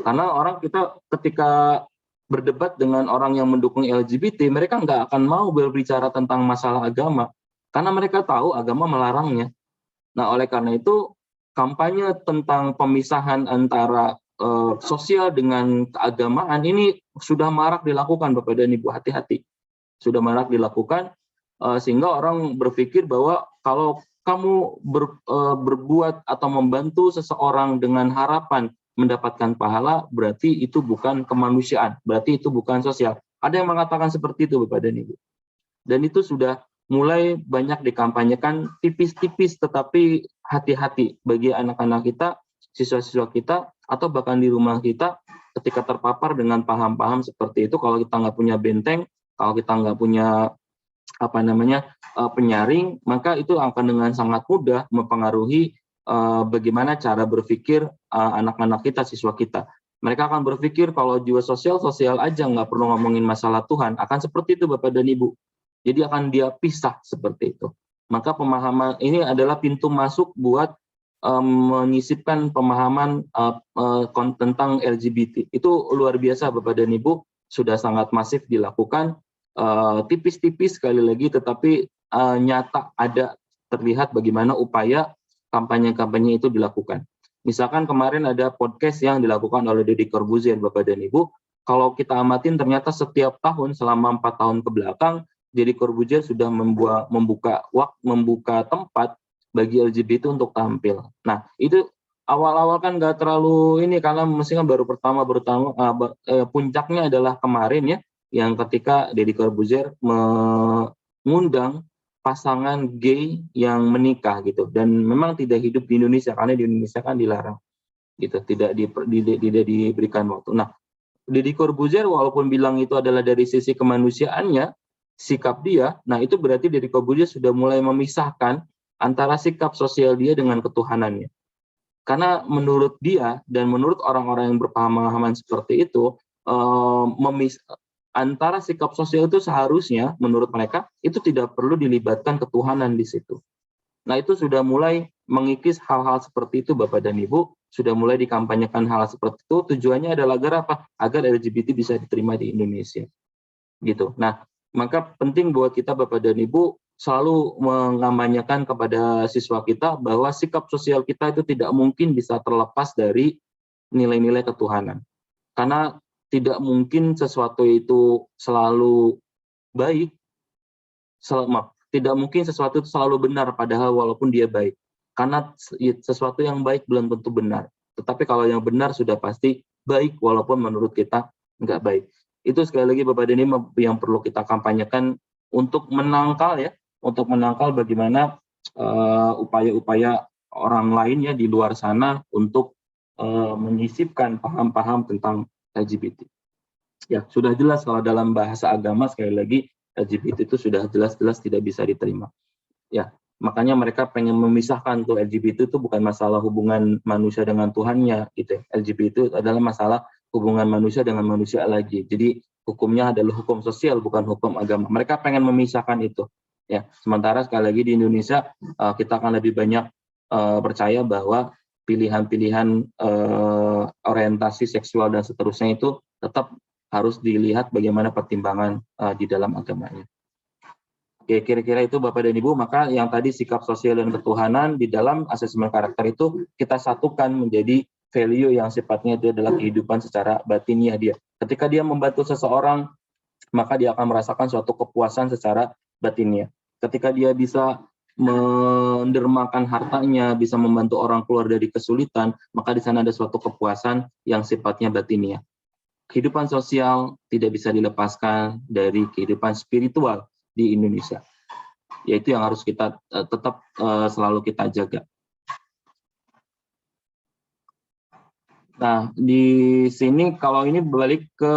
Karena orang kita ketika berdebat dengan orang yang mendukung LGBT, mereka nggak akan mau berbicara tentang masalah agama, karena mereka tahu agama melarangnya. Nah, oleh karena itu, kampanye tentang pemisahan antara sosial dengan keagamaan ini sudah marak dilakukan, Bapak dan Ibu, hati-hati. Sudah marak dilakukan, sehingga orang berpikir bahwa kalau kamu berbuat atau membantu seseorang dengan harapan mendapatkan pahala, berarti itu bukan kemanusiaan, berarti itu bukan sosial. Ada yang mengatakan seperti itu, Bapak dan Ibu. Dan itu sudah mulai banyak dikampanyekan tipis-tipis, tetapi hati-hati bagi anak-anak kita, siswa-siswa kita, atau bahkan di rumah kita, ketika terpapar dengan paham-paham seperti itu, kalau kita nggak punya benteng, kalau kita nggak punya penyaring, maka itu akan dengan sangat mudah mempengaruhi bagaimana cara berpikir anak-anak kita, siswa kita. Mereka akan berpikir kalau jiwa sosial aja, nggak perlu ngomongin masalah Tuhan. Akan seperti itu Bapak dan Ibu. Jadi akan dia pisah seperti itu. Maka pemahaman ini adalah pintu masuk buat menyisipkan pemahaman tentang LGBT. Itu luar biasa Bapak dan Ibu, sudah sangat masif dilakukan, tipis-tipis sekali lagi, tetapi nyata ada terlihat bagaimana upaya kampanye-kampanye itu dilakukan. Misalkan kemarin ada podcast yang dilakukan oleh Deddy Corbuzier, Bapak dan Ibu. Kalau kita amatin, ternyata setiap tahun selama 4 tahun ke belakang, Deddy Corbuzier sudah membuka tempat bagi LGBT untuk tampil. Nah, itu awal-awal kan nggak terlalu ini, karena mestinya baru puncaknya adalah kemarin ya, yang ketika Deddy Corbuzier mengundang pasangan gay yang menikah gitu, dan memang tidak hidup di Indonesia karena di Indonesia kan dilarang gitu, tidak diberikan waktu. Nah, Deddy Corbuzier walaupun bilang itu adalah dari sisi kemanusiaannya, sikap dia, nah itu berarti Deddy Corbuzier sudah mulai memisahkan antara sikap sosial dia dengan ketuhanannya. Karena menurut dia dan menurut orang-orang yang berpemahaman seperti itu, antara sikap sosial itu seharusnya menurut mereka itu tidak perlu dilibatkan ketuhanan di situ. Nah, itu sudah mulai mengikis hal-hal seperti itu Bapak dan Ibu, sudah mulai dikampanyekan hal seperti itu. Tujuannya adalah agar apa? Agar LGBT bisa diterima di Indonesia. Gitu. Nah, maka penting buat kita Bapak dan Ibu selalu mengampanyekan kepada siswa kita bahwa sikap sosial kita itu tidak mungkin bisa terlepas dari nilai-nilai ketuhanan. Karena tidak mungkin sesuatu itu selalu baik, tidak mungkin sesuatu itu selalu benar padahal walaupun dia baik. Karena sesuatu yang baik belum tentu benar. Tetapi kalau yang benar sudah pasti baik walaupun menurut kita nggak baik. Itu sekali lagi Bapak dan Ibu yang perlu kita kampanyekan untuk menangkal bagaimana upaya-upaya orang lain ya di luar sana untuk menyisipkan paham-paham tentang LGBT. Ya, sudah jelas kalau dalam bahasa agama sekali lagi LGBT itu sudah jelas-jelas tidak bisa diterima. Ya, makanya mereka pengen memisahkan tuh LGBT itu bukan masalah hubungan manusia dengan Tuhannya gitu. LGBT itu adalah masalah hubungan manusia dengan manusia lagi. Jadi hukumnya adalah hukum sosial bukan hukum agama. Mereka pengen memisahkan itu. Ya, sementara sekali lagi di Indonesia kita akan lebih banyak percaya bahwa pilihan-pilihan orientasi seksual dan seterusnya itu tetap harus dilihat bagaimana pertimbangan di dalam agamanya. Oke, kira-kira itu Bapak dan Ibu, maka yang tadi sikap sosial dan ketuhanan di dalam asesmen karakter itu kita satukan menjadi value yang sifatnya itu adalah kehidupan secara batiniah dia. Ketika dia membantu seseorang, maka dia akan merasakan suatu kepuasan secara batiniah. Ketika dia bisa mendermakan hartanya, bisa membantu orang keluar dari kesulitan, maka di sana ada suatu kepuasan yang sifatnya batiniah. Kehidupan sosial tidak bisa dilepaskan dari kehidupan spiritual di Indonesia. Yaitu yang harus kita tetap selalu kita jaga. Nah, di sini kalau ini balik ke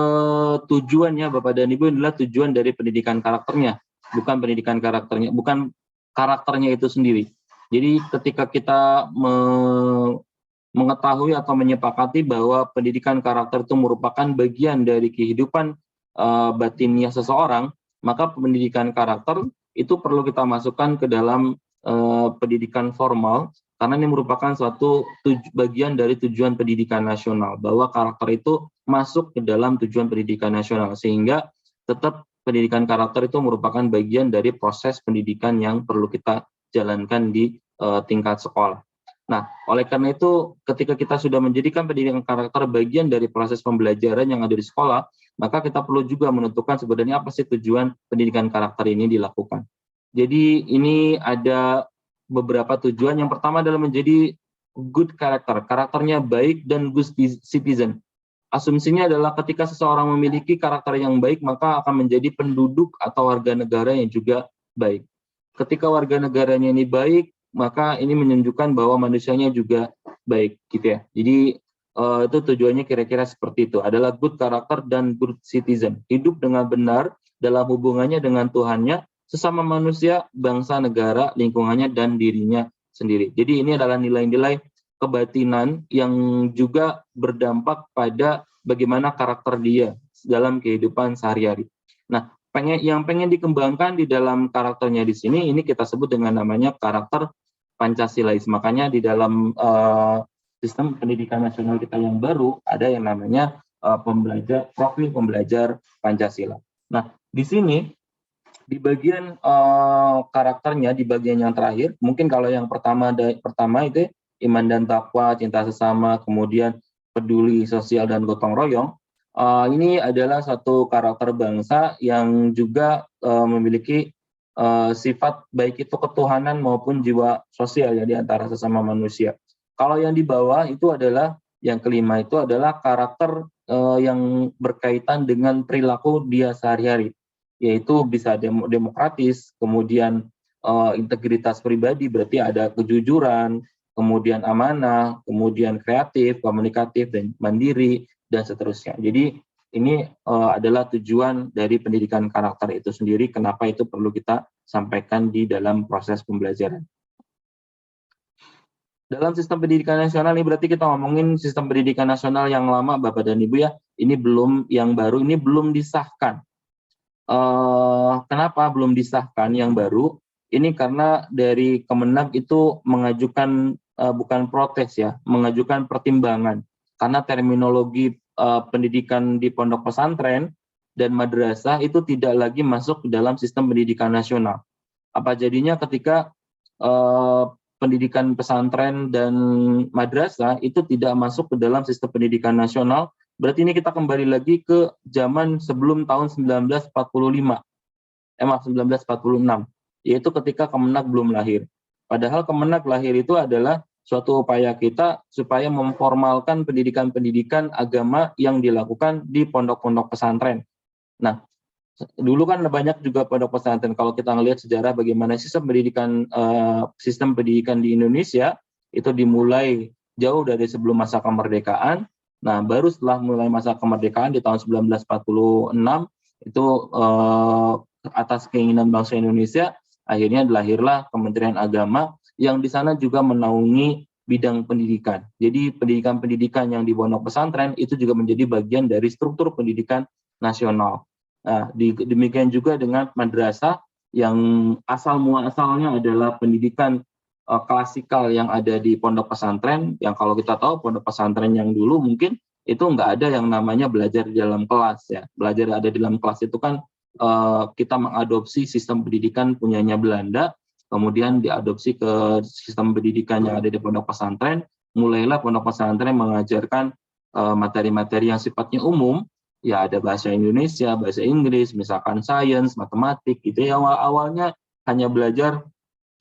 tujuannya Bapak dan Ibu adalah tujuan dari pendidikan karakternya, bukan pendidikan karakternya, bukan karakternya itu sendiri. Jadi ketika kita mengetahui atau menyepakati bahwa pendidikan karakter itu merupakan bagian dari kehidupan batiniah seseorang, maka pendidikan karakter itu perlu kita masukkan ke dalam pendidikan formal, karena ini merupakan suatu bagian dari tujuan pendidikan nasional, bahwa karakter itu masuk ke dalam tujuan pendidikan nasional, sehingga tetap pendidikan karakter itu merupakan bagian dari proses pendidikan yang perlu kita jalankan di tingkat sekolah. Nah, oleh karena itu, ketika kita sudah menjadikan pendidikan karakter bagian dari proses pembelajaran yang ada di sekolah, maka kita perlu juga menentukan sebenarnya apa sih tujuan pendidikan karakter ini dilakukan. Jadi ini ada beberapa tujuan. Yang pertama adalah menjadi good character, karakternya baik dan good citizen. Asumsinya adalah ketika seseorang memiliki karakter yang baik, maka akan menjadi penduduk atau warga negara yang juga baik. Ketika warga negaranya ini baik, maka ini menunjukkan bahwa manusianya juga baik, gitu ya. Jadi itu tujuannya kira-kira seperti itu, adalah good character dan good citizen. Hidup dengan benar dalam hubungannya dengan Tuhannya, sesama manusia, bangsa, negara, lingkungannya, dan dirinya sendiri. Jadi ini adalah nilai-nilai kebatinan yang juga berdampak pada bagaimana karakter dia dalam kehidupan sehari-hari. Nah, yang pengen dikembangkan di dalam karakternya di sini, ini kita sebut dengan namanya karakter Pancasilais. Makanya di dalam sistem pendidikan nasional kita yang baru ada yang namanya profil pembelajar Pancasila. Nah, di sini di bagian karakternya, di bagian yang terakhir, mungkin kalau yang pertama itu iman dan takwa, cinta sesama, kemudian peduli sosial dan gotong royong. Ini adalah satu karakter bangsa yang juga memiliki sifat baik itu ketuhanan maupun jiwa sosial ya di antara sesama manusia. Kalau yang di bawah itu adalah yang kelima, itu adalah karakter yang berkaitan dengan perilaku dia sehari-hari, yaitu bisa demokratis, kemudian integritas pribadi, berarti ada kejujuran, kemudian amanah, kemudian kreatif, komunikatif, dan mandiri, dan seterusnya. Jadi ini adalah tujuan dari pendidikan karakter itu sendiri, kenapa itu perlu kita sampaikan di dalam proses pembelajaran. Dalam sistem pendidikan nasional ini berarti kita ngomongin sistem pendidikan nasional yang lama Bapak dan Ibu ya, ini belum, yang baru ini belum disahkan. Kenapa belum disahkan yang baru? Ini karena dari Kemenag itu mengajukan, bukan protes ya, mengajukan pertimbangan. Karena terminologi pendidikan di pondok pesantren dan madrasah itu tidak lagi masuk ke dalam sistem pendidikan nasional. Apa jadinya ketika pendidikan pesantren dan madrasah itu tidak masuk ke dalam sistem pendidikan nasional, berarti ini kita kembali lagi ke zaman sebelum tahun 1945. maaf 1946, yaitu ketika Kemenak belum lahir. Padahal Kemenak lahir itu adalah suatu upaya kita supaya memformalkan pendidikan-pendidikan agama yang dilakukan di pondok-pondok pesantren. Nah, dulu kan banyak juga pondok pesantren. Kalau kita melihat sejarah bagaimana sistem pendidikan di Indonesia itu dimulai jauh dari sebelum masa kemerdekaan. Nah, baru setelah mulai masa kemerdekaan di tahun 1946 itu atas keinginan bangsa Indonesia akhirnya lahirlah Kementerian Agama yang di sana juga menaungi bidang pendidikan. Jadi pendidikan-pendidikan yang di pondok pesantren itu juga menjadi bagian dari struktur pendidikan nasional. Nah, demikian juga dengan madrasah yang asal muasalnya adalah pendidikan klasikal yang ada di pondok pesantren, yang kalau kita tahu pondok pesantren yang dulu mungkin itu nggak ada yang namanya belajar di dalam kelas ya. Belajar ada di dalam kelas itu kan kita mengadopsi sistem pendidikan punyanya Belanda, kemudian diadopsi ke sistem pendidikan yang ada di pondok pesantren. Mulailah pondok pesantren mengajarkan materi-materi yang sifatnya umum, ya ada bahasa Indonesia, bahasa Inggris, misalkan sains, matematik, gitu ya. Awalnya hanya belajar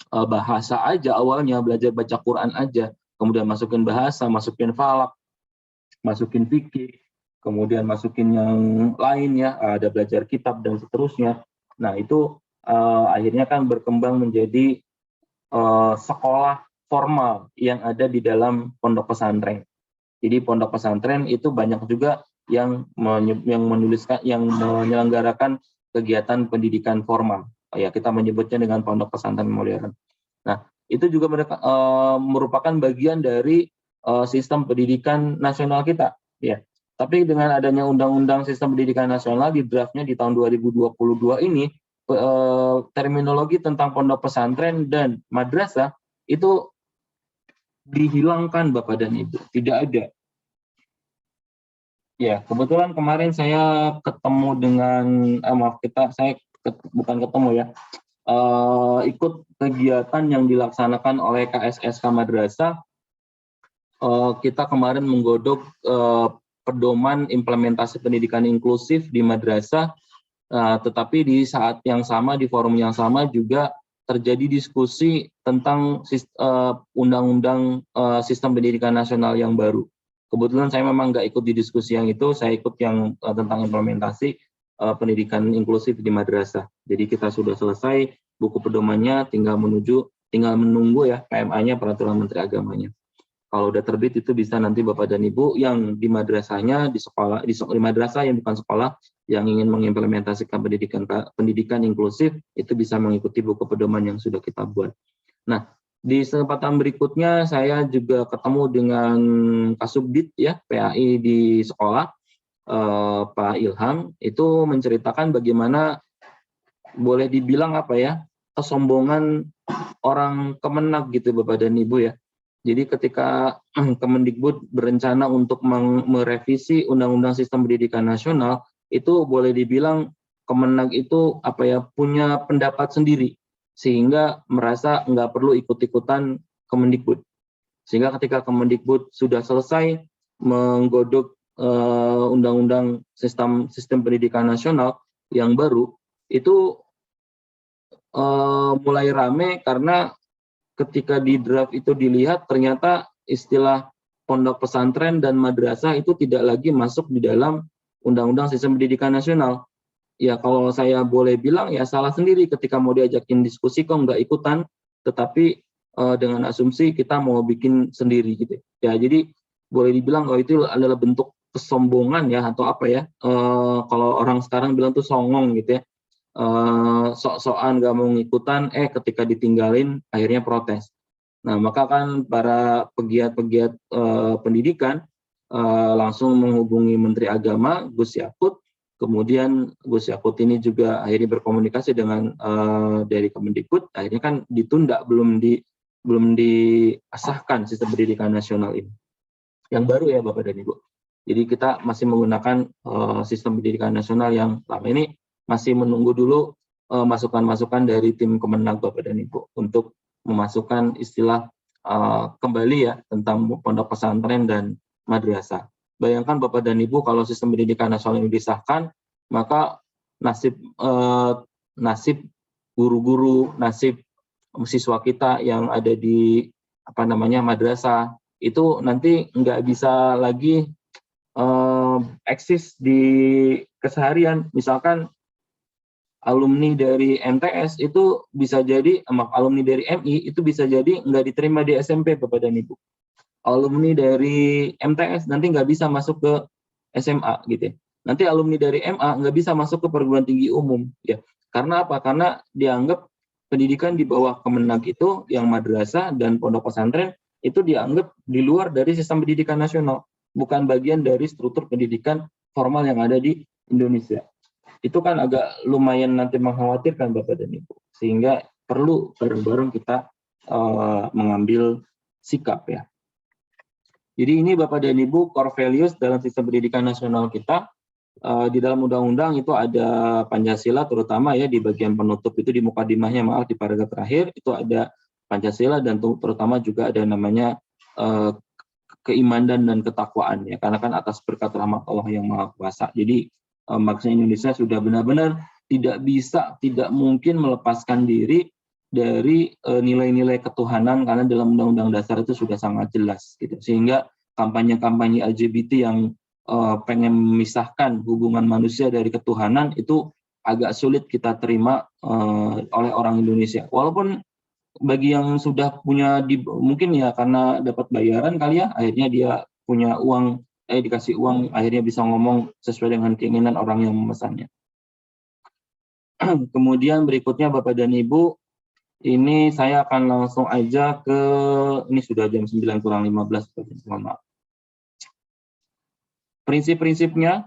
bahasa aja, awalnya belajar baca Quran aja, kemudian masukin bahasa, masukin falak, masukin fikih, kemudian masukin yang lain ya, ada belajar kitab dan seterusnya. Nah itu akhirnya kan berkembang menjadi sekolah formal yang ada di dalam pondok pesantren. Jadi pondok pesantren itu banyak juga yang menyelenggarakan kegiatan pendidikan formal. Ya kita menyebutnya dengan pondok pesantren modern. Nah itu juga merupakan bagian dari sistem pendidikan nasional kita. Ya. Tapi dengan adanya Undang-Undang Sistem Pendidikan Nasional di draftnya di tahun 2022 ini, terminologi tentang pondok pesantren dan madrasah itu dihilangkan Bapak dan Ibu, tidak ada. Ya, kebetulan kemarin saya ketemu dengan, bukan ketemu ya, ikut kegiatan yang dilaksanakan oleh KSSK Madrasah. Kita kemarin menggodok pedoman implementasi pendidikan inklusif di madrasah, tetapi di saat yang sama, di forum yang sama juga terjadi diskusi tentang undang-undang sistem pendidikan nasional yang baru. Kebetulan saya memang nggak ikut di diskusi yang itu, saya ikut yang tentang implementasi pendidikan inklusif di madrasah. Jadi kita sudah selesai buku pedomannya, tinggal menunggu ya PMA-nya, peraturan Menteri Agamanya. Kalau udah terbit itu bisa nanti Bapak dan Ibu yang di madrasahnya, di madrasah yang bukan sekolah, yang ingin mengimplementasikan pendidikan inklusif, itu bisa mengikuti buku pedoman yang sudah kita buat. Nah, di kesempatan berikutnya saya juga ketemu dengan Kasubdit ya, PAI di sekolah, Pak Ilham, itu menceritakan bagaimana boleh dibilang apa ya, kesombongan orang Kemenak gitu Bapak dan Ibu ya. Jadi ketika Kemendikbud berencana untuk merevisi Undang-Undang Sistem Pendidikan Nasional, itu boleh dibilang Kemenak itu apa ya, punya pendapat sendiri, sehingga merasa nggak perlu ikut-ikutan Kemendikbud. Sehingga ketika Kemendikbud sudah selesai menggodok Undang-Undang Sistem Pendidikan Nasional yang baru, itu mulai rame karena ketika di draft itu dilihat ternyata istilah pondok pesantren dan madrasah itu tidak lagi masuk di dalam Undang-Undang Sistem Pendidikan Nasional. Ya kalau saya boleh bilang ya salah sendiri ketika mau diajakin diskusi kok nggak ikutan, tetapi dengan asumsi kita mau bikin sendiri gitu. Ya jadi boleh dibilang kalau itu adalah bentuk kesombongan ya atau apa ya, kalau orang sekarang bilang tuh songong gitu ya. Sok-sokan gak mau ngikutan, ketika ditinggalin akhirnya protes. Nah maka kan para pegiat-pegiat pendidikan langsung menghubungi Menteri Agama Gus Yakut, kemudian Gus Yakut ini juga akhirnya berkomunikasi dengan dari Kemendikbud, akhirnya kan ditunda, belum disahkan sistem pendidikan nasional ini yang baru ya Bapak dan Ibu. Jadi kita masih menggunakan sistem pendidikan nasional yang lama ini, masih menunggu dulu masukan-masukan dari tim Kemenak Bapak dan Ibu untuk memasukkan istilah kembali ya tentang pondok pesantren dan madrasah. Bayangkan Bapak dan Ibu kalau sistem pendidikan nasional ini disahkan, maka nasib nasib guru-guru, nasib siswa kita yang ada di madrasah itu nanti nggak bisa lagi eksis di keseharian. Misalkan alumni dari MTS itu bisa jadi, alumni dari MI itu bisa jadi nggak diterima di SMP, Bapak dan Ibu. Alumni dari MTS nanti nggak bisa masuk ke SMA gitu ya. Nanti alumni dari MA nggak bisa masuk ke perguruan tinggi umum ya. Karena apa? Karena dianggap pendidikan di bawah Kemenag itu yang madrasah dan pondok pesantren itu dianggap di luar dari sistem pendidikan nasional, bukan bagian dari struktur pendidikan formal yang ada di Indonesia. Itu kan agak lumayan nanti mengkhawatirkan Bapak dan Ibu, sehingga perlu bareng-bareng kita mengambil sikap ya. Jadi ini Bapak dan Ibu core values dalam sistem pendidikan nasional kita. Di dalam undang-undang itu ada Pancasila terutama ya, di bagian penutup itu di mukadimahnya, maaf, di paragraf terakhir itu ada Pancasila, dan terutama juga ada namanya keimanan dan ketakwaan ya, karena kan atas berkat rahmat Allah yang Maha Kuasa. Jadi maksudnya Indonesia sudah benar-benar tidak mungkin melepaskan diri dari nilai-nilai ketuhanan, karena dalam Undang-Undang Dasar itu sudah sangat jelas gitu. Sehingga kampanye-kampanye LGBT yang pengen memisahkan hubungan manusia dari ketuhanan itu agak sulit kita terima oleh orang Indonesia. Walaupun bagi yang sudah punya mungkin ya karena dapat bayaran kali ya, akhirnya dia punya uang, dikasih uang, akhirnya bisa ngomong sesuai dengan keinginan orang yang memesannya. Kemudian berikutnya Bapak dan Ibu, ini saya akan langsung aja ke, ini sudah jam 9:15, mohon maaf. Prinsip-prinsipnya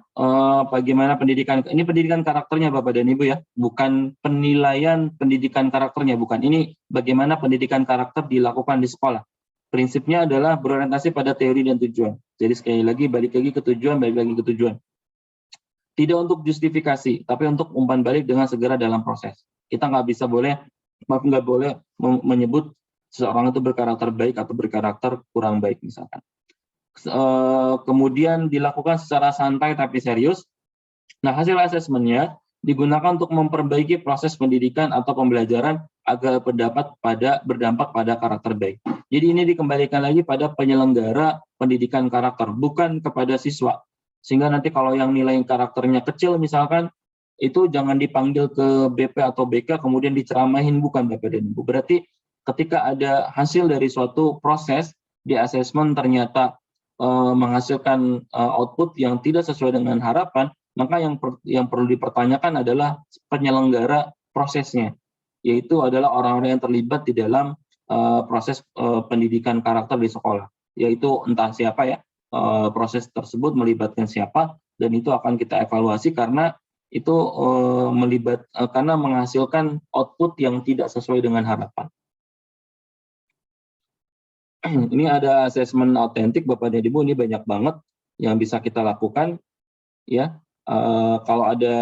bagaimana pendidikan, ini pendidikan karakternya Bapak dan Ibu ya, bukan penilaian pendidikan karakternya, bukan. Ini bagaimana pendidikan karakter dilakukan di sekolah. Prinsipnya adalah berorientasi pada teori dan tujuan. Jadi sekali lagi balik lagi ke tujuan, Tidak untuk justifikasi, tapi untuk umpan balik dengan segera dalam proses. Kita nggak boleh menyebut seseorang itu berkarakter baik atau berkarakter kurang baik misalkan. Kemudian dilakukan secara santai tapi serius. Nah, hasil asesmennya digunakan untuk memperbaiki proses pendidikan atau pembelajaran agar berdampak pada karakter baik. Jadi ini dikembalikan lagi pada penyelenggara pendidikan karakter, bukan kepada siswa. Sehingga nanti kalau yang nilai karakternya kecil misalkan, itu jangan dipanggil ke BP atau BK kemudian diceramahin, bukan Bapak dan Ibu. Berarti ketika ada hasil dari suatu proses di asesmen ternyata menghasilkan output yang tidak sesuai dengan harapan, maka yang perlu dipertanyakan adalah penyelenggara prosesnya, yaitu adalah orang-orang yang terlibat di dalam proses pendidikan karakter di sekolah, yaitu entah siapa ya, proses tersebut melibatkan siapa, dan itu akan kita evaluasi karena itu karena menghasilkan output yang tidak sesuai dengan harapan. Ini ada asesmen autentik Bapak dan Ibu, ini banyak banget yang bisa kita lakukan ya. Kalau ada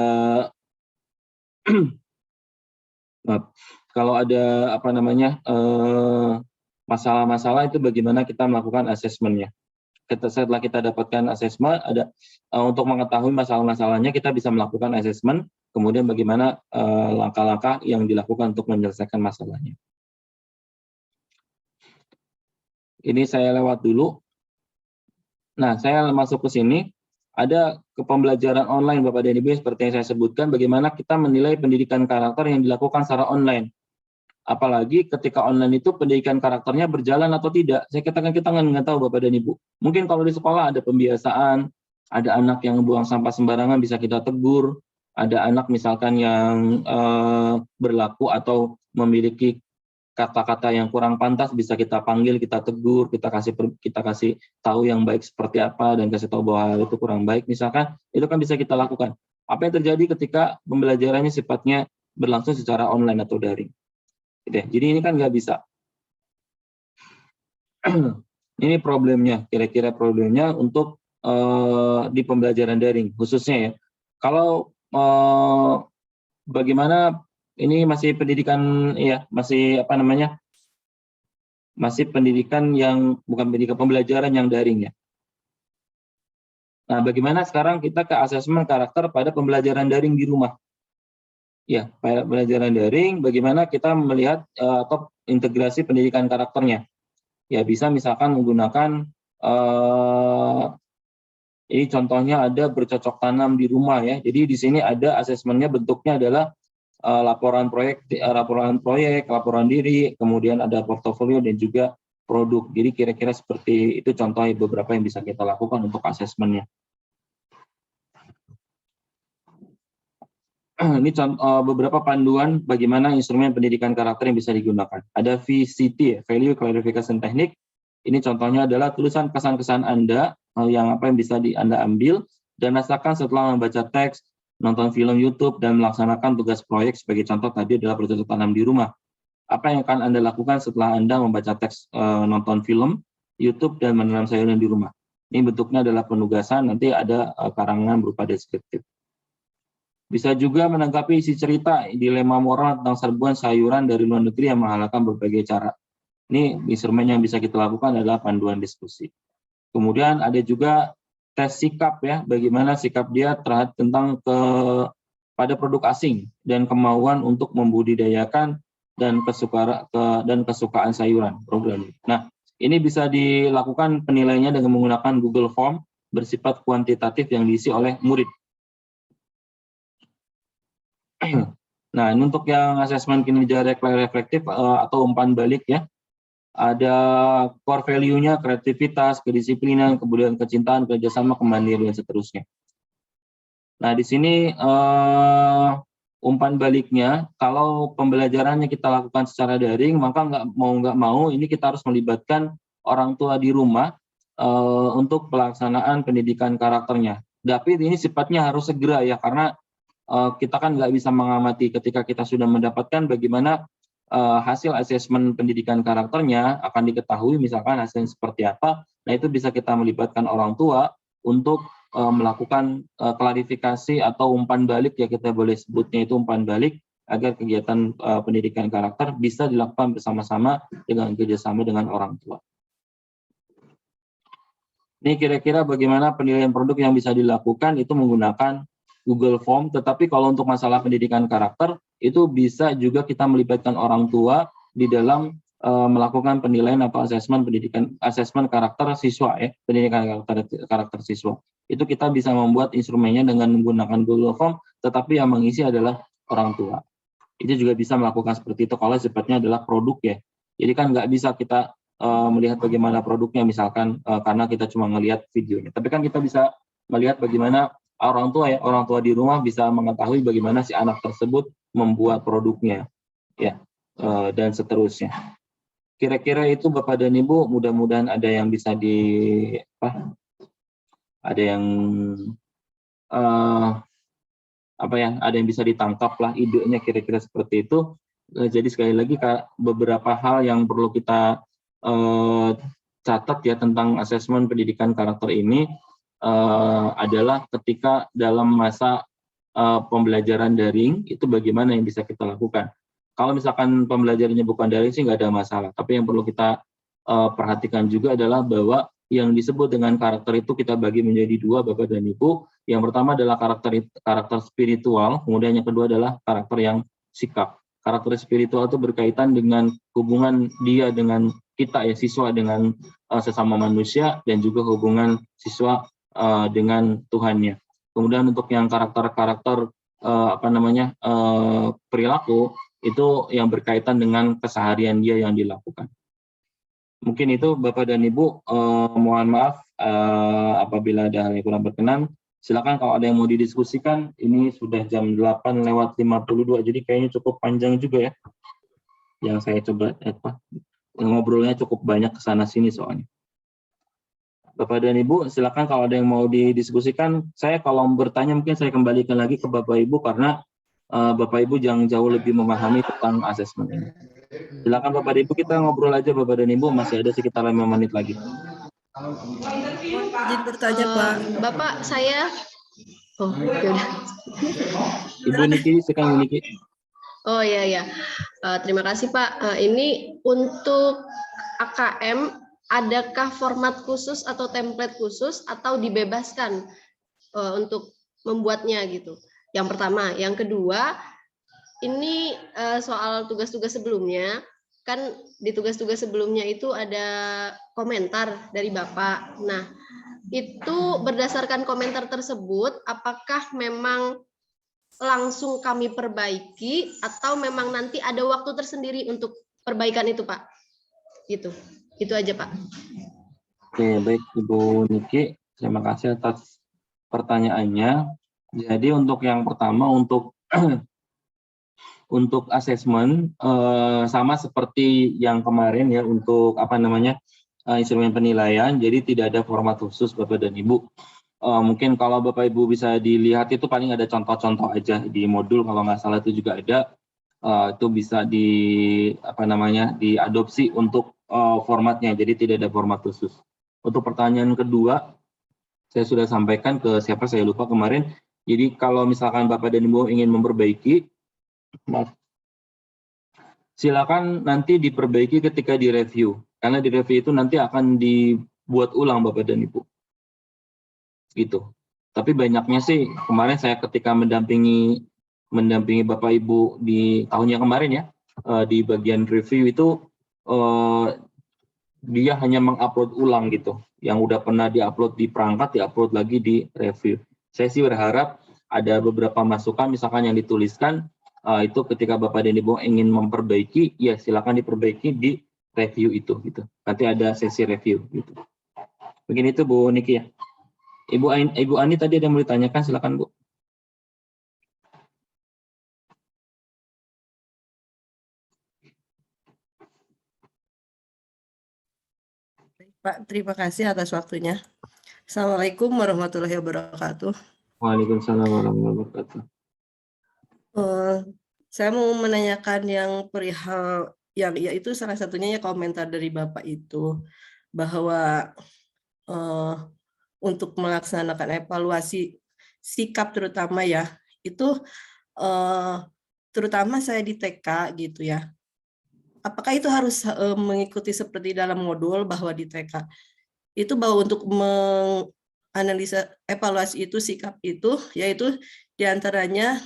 masalah-masalah itu bagaimana kita melakukan asesmennya. Setelah kita dapatkan asesmen, ada untuk mengetahui masalah-masalahnya kita bisa melakukan asesmen, kemudian bagaimana langkah-langkah yang dilakukan untuk menyelesaikan masalahnya. Ini saya lewat dulu. Nah, saya masuk ke sini. Ada pembelajaran online Bapak dan Ibu seperti yang saya sebutkan, bagaimana kita menilai pendidikan karakter yang dilakukan secara online. Apalagi ketika online itu pendidikan karakternya berjalan atau tidak. Saya katakan kita nggak tahu Bapak dan Ibu. Mungkin kalau di sekolah ada pembiasaan, ada anak yang buang sampah sembarangan bisa kita tegur, ada anak misalkan yang berlaku atau memiliki kata-kata yang kurang pantas bisa kita panggil, kita tegur, kita kasih tahu yang baik seperti apa dan kasih tahu bahwa hal itu kurang baik misalkan, itu kan bisa kita lakukan. Apa yang terjadi ketika pembelajarannya sifatnya berlangsung secara online atau daring? Gitu ya. Jadi ini kan nggak bisa. Ini problemnya, kira-kira problemnya untuk di pembelajaran daring khususnya ya. Kalau bagaimana ini masih pendidikan ya, masih masih pendidikan yang bukan pendidikan, pembelajaran yang daring ya. Nah, bagaimana sekarang kita ke asesmen karakter pada pembelajaran daring di rumah? Ya, pembelajaran daring, bagaimana kita melihat atau integrasi pendidikan karakternya. Ya, bisa misalkan menggunakan ini contohnya ada bercocok tanam di rumah ya. Jadi di sini ada asesmennya, bentuknya adalah laporan proyek, laporan diri, kemudian ada portofolio dan juga produk. Jadi kira-kira seperti itu contoh beberapa yang bisa kita lakukan untuk asesmennya. Ini beberapa panduan bagaimana instrumen pendidikan karakter yang bisa digunakan. Ada VCT, Value Clarification Technique. Ini contohnya adalah tulisan kesan-kesan Anda, yang bisa Anda ambil dan rasakan setelah membaca teks, nonton film YouTube, dan melaksanakan tugas proyek. Sebagai contoh tadi adalah bercocok tanam di rumah. Apa yang akan Anda lakukan setelah Anda membaca teks, nonton film, YouTube, dan menanam sayuran di rumah? Ini bentuknya adalah penugasan, nanti ada karangan berupa deskriptif. Bisa juga menanggapi isi cerita, dilema moral tentang serbuan sayuran dari luar negeri yang menghalalkan berbagai cara. Ini instrumen yang bisa kita lakukan adalah panduan diskusi. Kemudian ada juga tes sikap ya, bagaimana sikap dia terhadap pada produk asing dan kemauan untuk membudidayakan dan kesukaan sayuran program. Nah, ini bisa dilakukan penilaiannya dengan menggunakan Google Form bersifat kuantitatif yang diisi oleh murid. Nah, ini untuk yang asesmen kinerja reflektif atau umpan balik ya. Ada core value-nya, kreativitas, kedisiplinan, kemudian kecintaan, kerjasama, kemandirian, dan seterusnya. Nah, di sini umpan baliknya, kalau pembelajarannya kita lakukan secara daring, maka nggak mau ini kita harus melibatkan orang tua di rumah untuk pelaksanaan pendidikan karakternya. Tapi ini sifatnya harus segera ya, karena kita kan nggak bisa mengamati ketika kita sudah mendapatkan bagaimana hasil asesmen pendidikan karakternya akan diketahui, misalkan hasilnya seperti apa. Nah, itu bisa kita melibatkan orang tua untuk melakukan klarifikasi atau umpan balik ya, kita boleh sebutnya itu umpan balik, agar kegiatan pendidikan karakter bisa dilakukan bersama-sama dengan kerjasama dengan orang tua. Ini kira-kira bagaimana penilaian produk yang bisa dilakukan itu menggunakan Google Form, tetapi kalau untuk masalah pendidikan karakter, itu bisa juga kita melibatkan orang tua di dalam melakukan penilaian atau asesmen karakter siswa ya, pendidikan karakter siswa. Itu kita bisa membuat instrumennya dengan menggunakan Google Form, tetapi yang mengisi adalah orang tua. Itu juga bisa melakukan seperti itu kalau sifatnya adalah produk ya. Jadi kan nggak bisa kita melihat bagaimana produknya misalkan karena kita cuma ngelihat videonya. Tapi kan kita bisa melihat bagaimana orang tua di rumah bisa mengetahui bagaimana si anak tersebut membuat produknya ya, dan seterusnya. Kira-kira itu Bapak dan Ibu, mudah-mudahan ada yang bisa ada yang bisa ditangkap lah idenya, kira-kira seperti itu. Jadi sekali lagi beberapa hal yang perlu kita catat ya tentang asesmen pendidikan karakter ini adalah ketika dalam masa pembelajaran daring itu bagaimana yang bisa kita lakukan. Kalau misalkan pembelajarannya bukan daring sih nggak ada masalah, tapi yang perlu kita perhatikan juga adalah bahwa yang disebut dengan karakter itu kita bagi menjadi dua Bapak dan Ibu. Yang pertama adalah karakter spiritual, kemudian yang kedua adalah karakter yang sikap. Karakter spiritual itu berkaitan dengan hubungan dia dengan kita ya, siswa dengan sesama manusia, dan juga hubungan siswa dengan Tuhannya. Kemudian untuk yang karakter perilaku itu yang berkaitan dengan keseharian dia yang dilakukan. Mungkin itu Bapak dan Ibu, mohon maaf apabila ada hal yang kurang berkenan. Silakan kalau ada yang mau didiskusikan. Ini sudah jam 8:52, jadi kayaknya cukup panjang juga ya. Yang saya coba ngobrolnya cukup banyak kesana sini soalnya. Bapak dan Ibu, silakan kalau ada yang mau didiskusikan. Saya kalau bertanya mungkin saya kembalikan lagi ke Bapak Ibu karena Bapak Ibu yang jauh lebih memahami tentang asesmen ini. Silakan Bapak dan Ibu, kita ngobrol aja Bapak dan Ibu, masih ada sekitar 5 menit lagi. Izin bertanya Pak. Bapak saya. Oh ya udah. Ibu Niki, sekarang Niki. Oh ya. Terima kasih Pak. Ini untuk AKM, adakah format khusus atau template khusus atau dibebaskan untuk membuatnya gitu? Yang pertama, yang kedua, ini soal tugas-tugas sebelumnya, kan di tugas-tugas sebelumnya itu ada komentar dari Bapak. Nah, itu berdasarkan komentar tersebut, apakah memang langsung kami perbaiki atau memang nanti ada waktu tersendiri untuk perbaikan itu, Pak? Gitu. Itu aja, Pak. Oke, baik Ibu Niki, terima kasih atas pertanyaannya. Jadi untuk yang pertama, untuk untuk asesmen sama seperti yang kemarin ya, untuk instrumen penilaian. Jadi tidak ada format khusus Bapak dan Ibu. Mungkin kalau Bapak Ibu bisa dilihat itu paling ada contoh-contoh aja di modul, kalau nggak salah itu juga ada. Itu bisa diadopsi untuk formatnya. Jadi tidak ada format khusus. Untuk pertanyaan kedua, saya sudah sampaikan ke siapa saya lupa kemarin. Jadi kalau misalkan Bapak dan Ibu ingin memperbaiki, silakan nanti diperbaiki ketika direview. Karena di review itu nanti akan dibuat ulang Bapak dan Ibu. Gitu. Tapi banyaknya sih kemarin saya ketika mendampingi Bapak Ibu di tahun yang kemarin ya, di bagian review itu dia hanya mengupload ulang gitu. Yang udah pernah diupload di perangkat, diupload lagi di review. Saya sih berharap ada beberapa masukan misalkan yang dituliskan itu ketika Bapak dan Ibu ingin memperbaiki, ya silakan diperbaiki di review itu gitu. Nanti ada sesi review gitu. Begini itu Bu Niki ya. Ibu Ani tadi ada yang mau ditanyakan, silakan Bu. Pak, terima kasih atas waktunya. Assalamualaikum warahmatullahi wabarakatuh. Waalaikumsalam warahmatullahi wabarakatuh. Saya mau menanyakan yang perihal yang yaitu salah satunya ya komentar dari Bapak itu bahwa untuk melaksanakan evaluasi sikap terutama ya itu terutama saya di TK gitu ya. Apakah itu harus mengikuti seperti dalam modul bahwa di TK itu bahwa untuk menganalisa evaluasi itu sikap itu yaitu diantaranya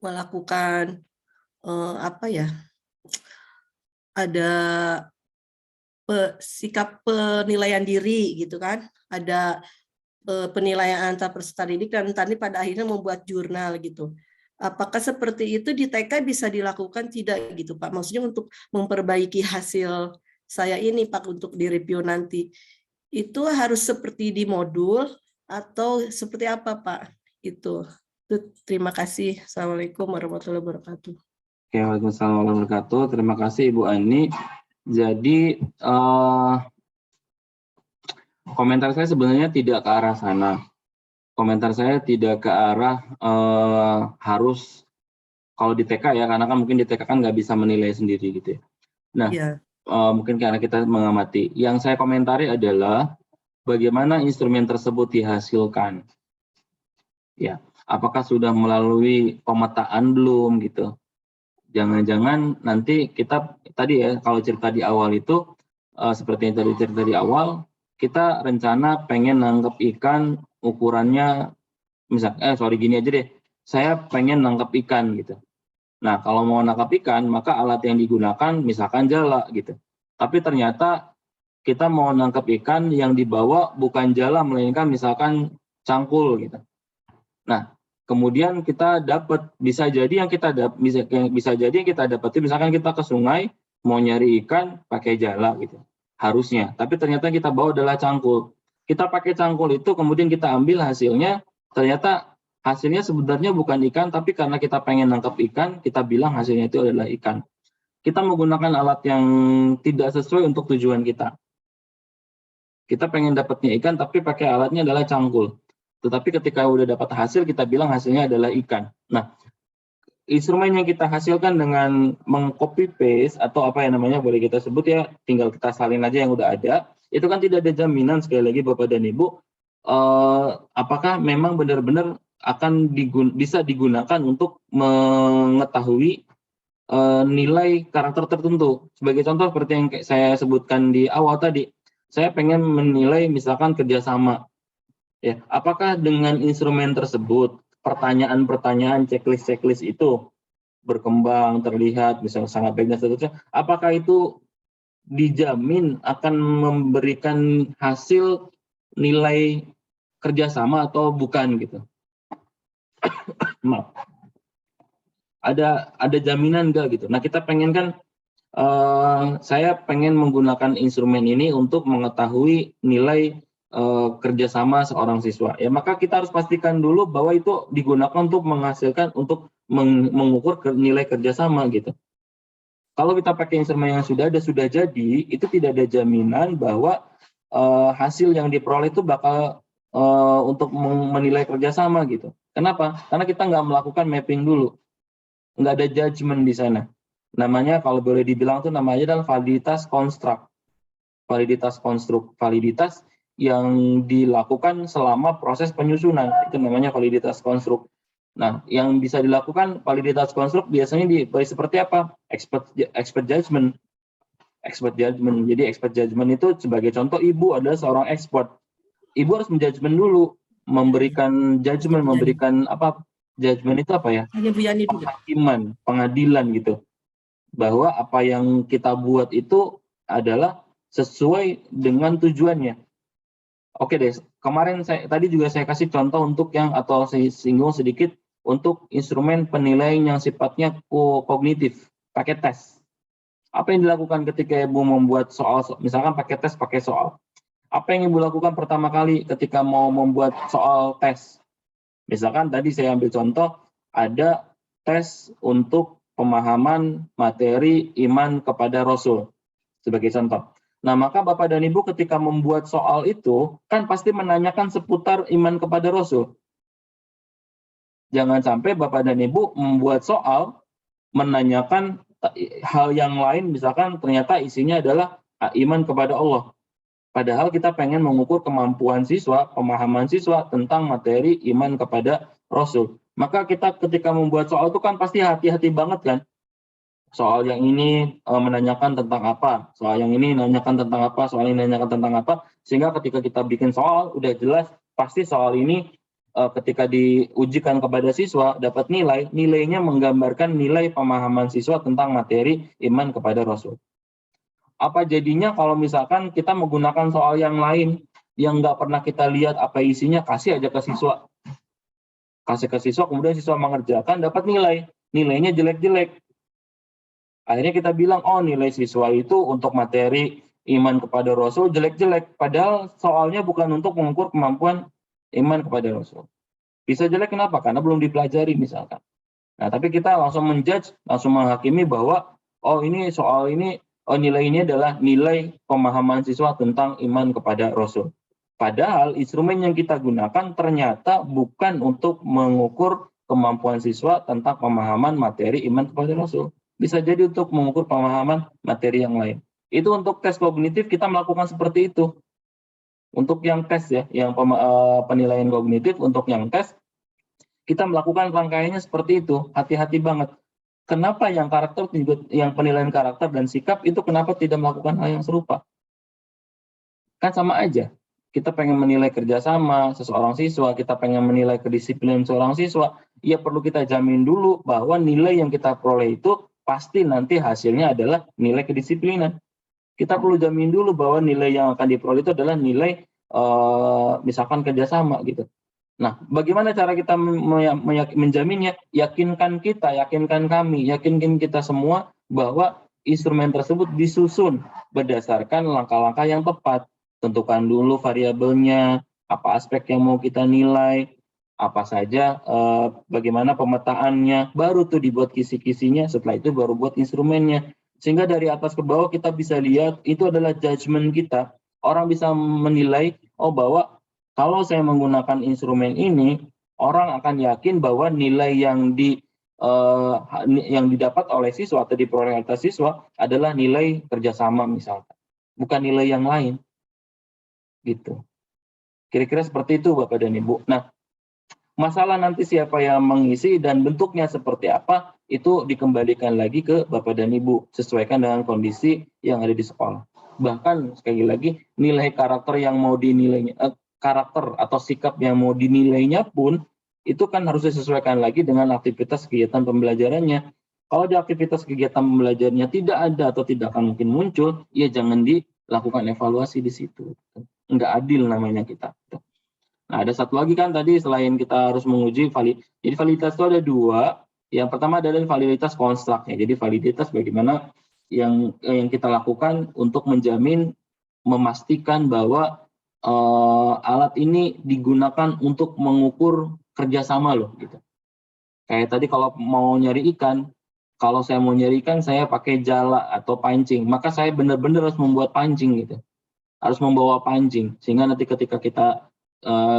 melakukan ada sikap penilaian diri gitu kan, ada penilaian antar peserta didik dan tadi pada akhirnya membuat jurnal gitu. Apakah seperti itu di TK bisa dilakukan tidak gitu Pak? Maksudnya untuk memperbaiki hasil saya ini Pak untuk di review nanti itu harus seperti di modul atau seperti apa Pak? Itu terima kasih. Assalamualaikum warahmatullahi wabarakatuh. Oke, waalaikumsalam warahmatullahi wabarakatuh. Terima kasih Ibu Ani. Jadi komentar saya sebenarnya tidak ke arah sana. Komentar saya tidak ke arah harus kalau di TK ya, karena kan mungkin di TK kan nggak bisa menilai sendiri gitu ya. Nah, mungkin karena kita mengamati. Yang saya komentari adalah bagaimana instrumen tersebut dihasilkan. Ya, apakah sudah melalui pemetaan belum gitu. Jangan-jangan nanti kita tadi ya kalau cerita di awal itu seperti yang tadi cerita di awal, kita rencana pengen nangkep ikan ukurannya gini aja deh. Saya pengen nangkep ikan gitu. Nah, kalau mau nangkep ikan, maka alat yang digunakan misalkan jala gitu. Tapi ternyata kita mau nangkep ikan yang dibawa bukan jala melainkan misalkan cangkul gitu. Nah, kemudian kita dapat bisa jadi yang kita dapat misalkan kita ke sungai mau nyari ikan pakai jala gitu. Harusnya, tapi ternyata kita bawa adalah cangkul. Kita pakai cangkul itu kemudian kita ambil hasilnya, ternyata hasilnya sebenarnya bukan ikan, tapi karena kita pengen nangkep ikan, kita bilang hasilnya itu adalah ikan. Kita menggunakan alat yang tidak sesuai untuk tujuan kita. Kita pengen dapatnya ikan, tapi pakai alatnya adalah cangkul. Tetapi ketika udah dapat hasil, kita bilang hasilnya adalah ikan. Nah, instrumen yang kita hasilkan dengan meng-copy paste atau apa yang namanya boleh kita sebut ya, tinggal kita salin aja yang udah ada, itu kan tidak ada jaminan sekali lagi Bapak dan Ibu, apakah memang benar-benar akan bisa digunakan untuk mengetahui nilai karakter tertentu. Sebagai contoh seperti yang saya sebutkan di awal tadi, saya pengen menilai misalkan kerjasama. Ya, apakah dengan instrumen tersebut pertanyaan-pertanyaan checklist itu berkembang, terlihat, misalnya sangat baik dan seterusnya, apakah itu dijamin akan memberikan hasil nilai kerjasama atau bukan gitu? Maaf. Ada jaminan enggak gitu? Nah, kita pengen kan, saya pengen menggunakan instrumen ini untuk mengetahui nilai kerjasama seorang siswa. Ya, maka kita harus pastikan dulu bahwa itu digunakan untuk menghasilkan, untuk mengukur nilai kerjasama gitu. Kalau kita pakai instrumen yang sudah ada, sudah jadi, itu tidak ada jaminan bahwa hasil yang diperoleh itu bakal untuk menilai kerjasama gitu. Kenapa? Karena kita nggak melakukan mapping dulu, nggak ada judgement di sana. Namanya kalau boleh dibilang itu namanya adalah validitas konstruk. Validitas yang dilakukan selama proses penyusunan, itu namanya validitas konstruk. Nah, yang bisa dilakukan validitas konstruk biasanya seperti apa? Expert judgment. Jadi expert judgment itu sebagai contoh, ibu adalah seorang expert. Ibu harus menjudgment dulu, memberikan judgment, memberikan apa? Judgment itu apa ya? Penghakiman, pengadilan gitu. Bahwa apa yang kita buat itu adalah sesuai dengan tujuannya. Oke deh, kemarin tadi juga saya kasih contoh untuk yang, atau saya singgung sedikit untuk instrumen penilaian yang sifatnya kognitif, pakai tes. Apa yang dilakukan ketika ibu membuat soal, misalkan pakai tes, pakai soal. Apa yang ibu lakukan pertama kali ketika mau membuat soal tes? Misalkan tadi saya ambil contoh, ada tes untuk pemahaman materi iman kepada Rasul, sebagai contoh. Nah, maka Bapak dan Ibu ketika membuat soal itu, kan pasti menanyakan seputar iman kepada Rasul. Jangan sampai Bapak dan Ibu membuat soal, menanyakan hal yang lain, misalkan ternyata isinya adalah iman kepada Allah. Padahal kita pengen mengukur kemampuan siswa, pemahaman siswa tentang materi iman kepada Rasul. Maka kita ketika membuat soal itu kan pasti hati-hati banget kan. Soal yang ini menanyakan tentang apa, soal yang ini menanyakan tentang apa, soal ini menanyakan tentang apa, sehingga ketika kita bikin soal udah jelas pasti soal ini ketika diujikan kepada siswa dapat nilainya menggambarkan nilai pemahaman siswa tentang materi iman kepada Rasul. Apa jadinya kalau misalkan kita menggunakan soal yang lain yang nggak pernah kita lihat apa isinya, kasih aja ke siswa, kemudian siswa mengerjakan dapat nilainya jelek-jelek. Akhirnya kita bilang, oh nilai siswa itu untuk materi iman kepada Rasul jelek-jelek. Padahal soalnya bukan untuk mengukur kemampuan iman kepada Rasul. Bisa jelek kenapa? Karena belum dipelajari misalkan. Nah, tapi kita langsung menjudge, langsung menghakimi bahwa, oh ini soal ini, nilai ini adalah nilai pemahaman siswa tentang iman kepada Rasul. Padahal instrumen yang kita gunakan ternyata bukan untuk mengukur kemampuan siswa tentang pemahaman materi iman kepada Rasul. Bisa jadi untuk mengukur pemahaman materi yang lain. Itu untuk tes kognitif kita melakukan seperti itu. Untuk yang tes ya, yang penilaian kognitif, untuk yang tes kita melakukan rangkaiannya seperti itu. Hati-hati banget. Kenapa yang karakter, yang penilaian karakter dan sikap itu kenapa tidak melakukan hal yang serupa? Kan sama aja. Kita pengen menilai kerjasama seseorang siswa, kita pengen menilai kedisiplinan seorang siswa, ya perlu kita jamin dulu bahwa nilai yang kita peroleh itu pasti nanti hasilnya adalah nilai kedisiplinan. Kita perlu jamin dulu bahwa nilai yang akan diperoleh itu adalah nilai misalkan kerjasama gitu. Nah, bagaimana cara kita menjaminnya? Yakinkan kami, yakinkan kita semua bahwa instrumen tersebut disusun berdasarkan langkah-langkah yang tepat. Tentukan dulu variabelnya, apa aspek yang mau kita nilai, apa saja, bagaimana pemetaannya, baru tuh dibuat kisi-kisinya, setelah itu baru buat instrumennya. Sehingga dari atas ke bawah kita bisa lihat, itu adalah judgement kita. Orang bisa menilai, oh bahwa kalau saya menggunakan instrumen ini, orang akan yakin bahwa nilai yang didapat oleh siswa atau diperoleh oleh siswa adalah nilai kerjasama misalkan, bukan nilai yang lain. Gitu. Kira-kira seperti itu Bapak dan Ibu. Nah, masalah nanti siapa yang mengisi dan bentuknya seperti apa, itu dikembalikan lagi ke Bapak dan Ibu, sesuaikan dengan kondisi yang ada di sekolah. Bahkan, sekali lagi, nilai karakter yang mau dinilainya, karakter atau sikap yang mau dinilainya pun, itu kan harus disesuaikan lagi dengan aktivitas kegiatan pembelajarannya. Kalau di aktivitas kegiatan belajarnya tidak ada atau tidak akan mungkin muncul, ya jangan dilakukan evaluasi di situ. Nggak adil namanya kita. Nah, ada satu lagi kan tadi selain kita harus menguji jadi validitas itu ada dua. Yang pertama adalah validitas konstruknya. Jadi validitas bagaimana yang kita lakukan untuk menjamin, memastikan bahwa alat ini digunakan untuk mengukur kerjasama loh gitu. Kayak tadi kalau mau nyari ikan, kalau saya mau nyari ikan saya pakai jala atau pancing, maka saya benar-benar harus membuat pancing gitu. Harus membawa pancing sehingga nanti ketika kita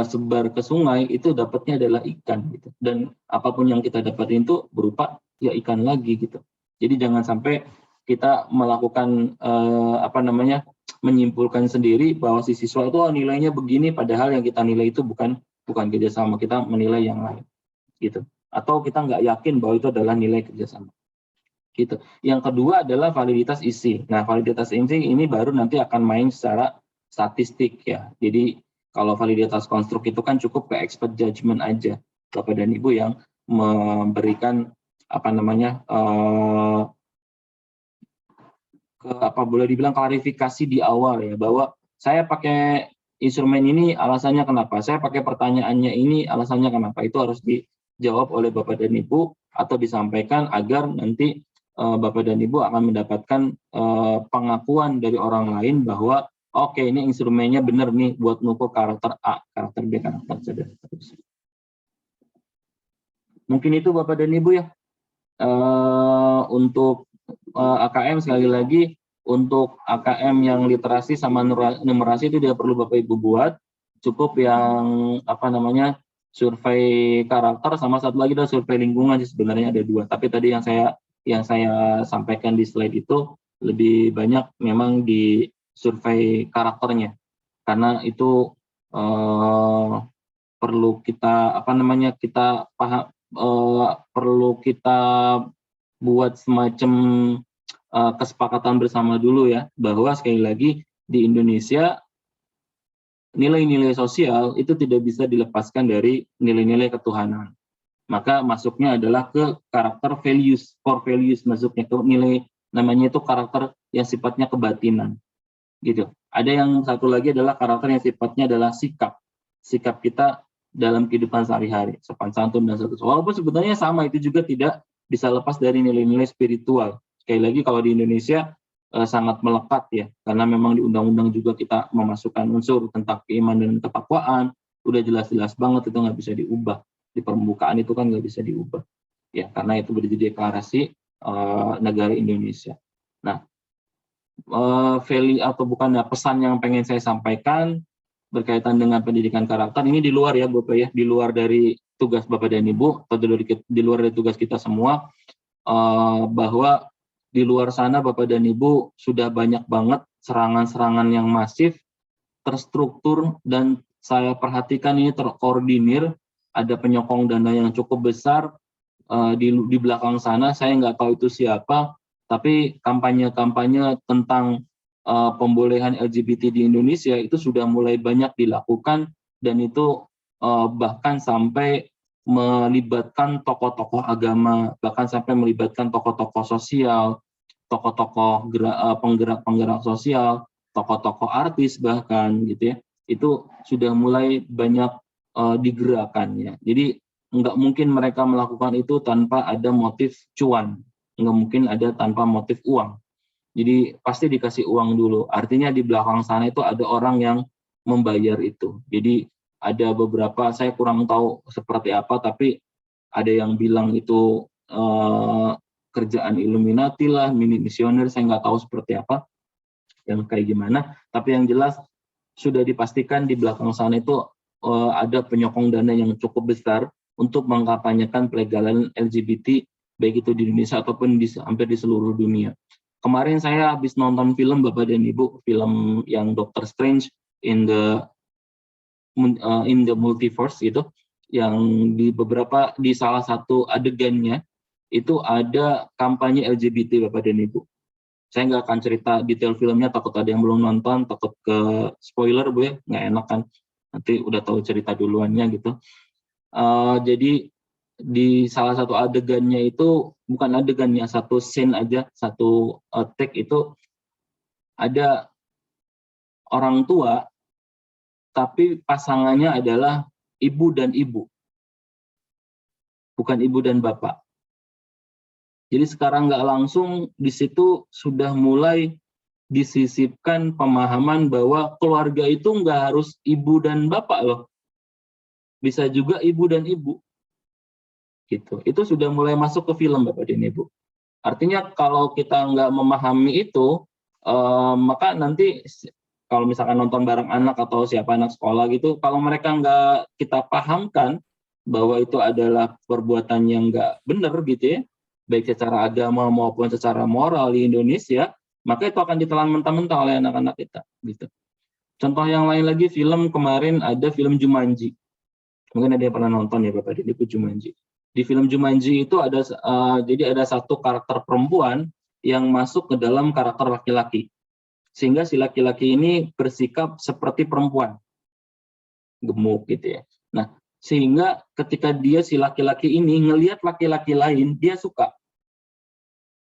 sebar ke sungai itu dapatnya adalah ikan gitu. Dan apapun yang kita dapatin itu berupa ya ikan lagi gitu. Jadi jangan sampai kita melakukan menyimpulkan sendiri bahwa si siswa itu nilainya begini padahal yang kita nilai itu bukan kerjasama, kita menilai yang lain gitu. Atau kita nggak yakin bahwa itu adalah nilai kerjasama gitu. Yang kedua adalah validitas isi. Nah, validitas isi ini baru nanti akan main secara statistik ya. Jadi kalau validitas konstruk itu kan cukup ke expert judgment aja, Bapak dan Ibu yang memberikan boleh dibilang klarifikasi di awal ya, bahwa saya pakai instrumen ini alasannya kenapa, saya pakai pertanyaannya ini alasannya kenapa. Itu harus dijawab oleh Bapak dan Ibu atau disampaikan agar nanti Bapak dan Ibu akan mendapatkan pengakuan dari orang lain bahwa oke, ini instrumennya benar nih buat ngukur karakter A, karakter B, karakter C, dan seterusnya. Mungkin itu Bapak dan Ibu ya. Untuk AKM sekali lagi, untuk AKM yang literasi sama numerasi itu tidak perlu Bapak Ibu buat. Cukup yang survei karakter sama satu lagi adalah survei lingkungan, sebenarnya ada dua. Tapi tadi yang saya sampaikan di slide itu lebih banyak memang di survei karakternya, karena itu perlu kita perlu kita buat semacam kesepakatan bersama dulu ya, bahwa sekali lagi di Indonesia nilai-nilai sosial itu tidak bisa dilepaskan dari nilai-nilai ketuhanan. Maka masuknya adalah ke karakter values, core values, masuknya ke nilai, namanya itu karakter yang sifatnya kebatinan. Gitu. Ada yang satu lagi adalah karakter yang sifatnya adalah sikap kita dalam kehidupan sehari-hari, sopan santun dan seterusnya. Walaupun sebenarnya sama, itu juga tidak bisa lepas dari nilai-nilai spiritual. Sekali lagi kalau di Indonesia sangat melekat ya, karena memang di undang-undang juga kita memasukkan unsur tentang keimanan dan ketakwaan, udah jelas-jelas banget itu nggak bisa diubah. Di permukaan itu kan nggak bisa diubah ya, karena itu sudah jadi deklarasi negara Indonesia. Nah, value atau bukan pesan yang pengen saya sampaikan berkaitan dengan pendidikan karakter ini di luar ya Bapak ya, di luar dari tugas Bapak dan Ibu atau di luar dari tugas kita semua, bahwa di luar sana Bapak dan Ibu sudah banyak banget serangan-serangan yang masif, terstruktur, dan saya perhatikan ini terkoordinir, ada penyokong dana yang cukup besar di belakang sana. Saya nggak tahu itu siapa, tapi kampanye-kampanye tentang pembolehan LGBT di Indonesia itu sudah mulai banyak dilakukan, dan itu bahkan sampai melibatkan tokoh-tokoh agama, bahkan sampai melibatkan tokoh-tokoh sosial, tokoh-tokoh penggerak-penggerak sosial, tokoh-tokoh artis bahkan gitu ya. Itu sudah mulai banyak digerakkan ya. Jadi nggak mungkin mereka melakukan itu tanpa ada motif cuan, nggak mungkin ada tanpa motif uang. Jadi pasti dikasih uang dulu. Artinya di belakang sana itu ada orang yang membayar itu. Jadi ada beberapa, saya kurang tahu seperti apa, tapi ada yang bilang itu kerjaan Illuminati lah, misioner, saya nggak tahu seperti apa, yang kayak gimana. Tapi yang jelas sudah dipastikan di belakang sana itu ada penyokong dana yang cukup besar untuk mengkampanyekan pelegalan LGBT, baik itu di Indonesia ataupun hampir di seluruh dunia. Kemarin saya habis nonton film Bapak dan Ibu, film yang Doctor Strange in the Multiverse itu, yang di salah satu adegannya itu ada kampanye LGBT Bapak dan Ibu. Saya nggak akan cerita detail filmnya, takut ada yang belum nonton, takut ke spoiler Bu ya, nggak enak kan, nanti udah tahu cerita duluannya gitu. Jadi di salah satu adegannya itu, bukan adegannya, satu scene aja, satu take itu ada orang tua tapi pasangannya adalah ibu dan ibu, bukan ibu dan bapak. Jadi sekarang nggak langsung di situ sudah mulai disisipkan pemahaman bahwa keluarga itu nggak harus ibu dan bapak loh, bisa juga ibu dan ibu. Gitu. Itu sudah mulai masuk ke film, Bapak dan Ibu. Artinya kalau kita nggak memahami itu, maka nanti kalau misalkan nonton bareng anak atau siapa anak sekolah gitu, kalau mereka nggak kita pahamkan bahwa itu adalah perbuatan yang nggak benar gitu ya, baik secara agama maupun secara moral di Indonesia, maka itu akan ditelan mentah-mentah oleh anak-anak kita. Gitu. Contoh yang lain lagi, film kemarin ada film Jumanji. Mungkin ada yang pernah nonton ya Bapak dan Ibu, Jumanji. Di film Jumanji itu ada jadi ada satu karakter perempuan yang masuk ke dalam karakter laki-laki. Sehingga si laki-laki ini bersikap seperti perempuan. Gemuk gitu ya. Nah, sehingga ketika dia si laki-laki ini ngelihat laki-laki lain, dia suka.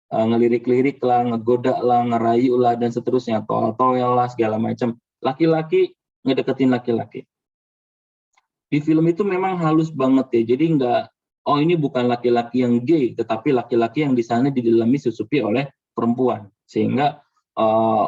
Ngelirik-lirik lah, ngegoda lah, ngerayu lah, dan seterusnya. Toel lah, segala macam. Laki-laki ngedeketin laki-laki. Di film itu memang halus banget ya. Jadi nggak, oh ini bukan laki-laki yang gay, tetapi laki-laki yang di sana didalami susupi oleh perempuan. Sehingga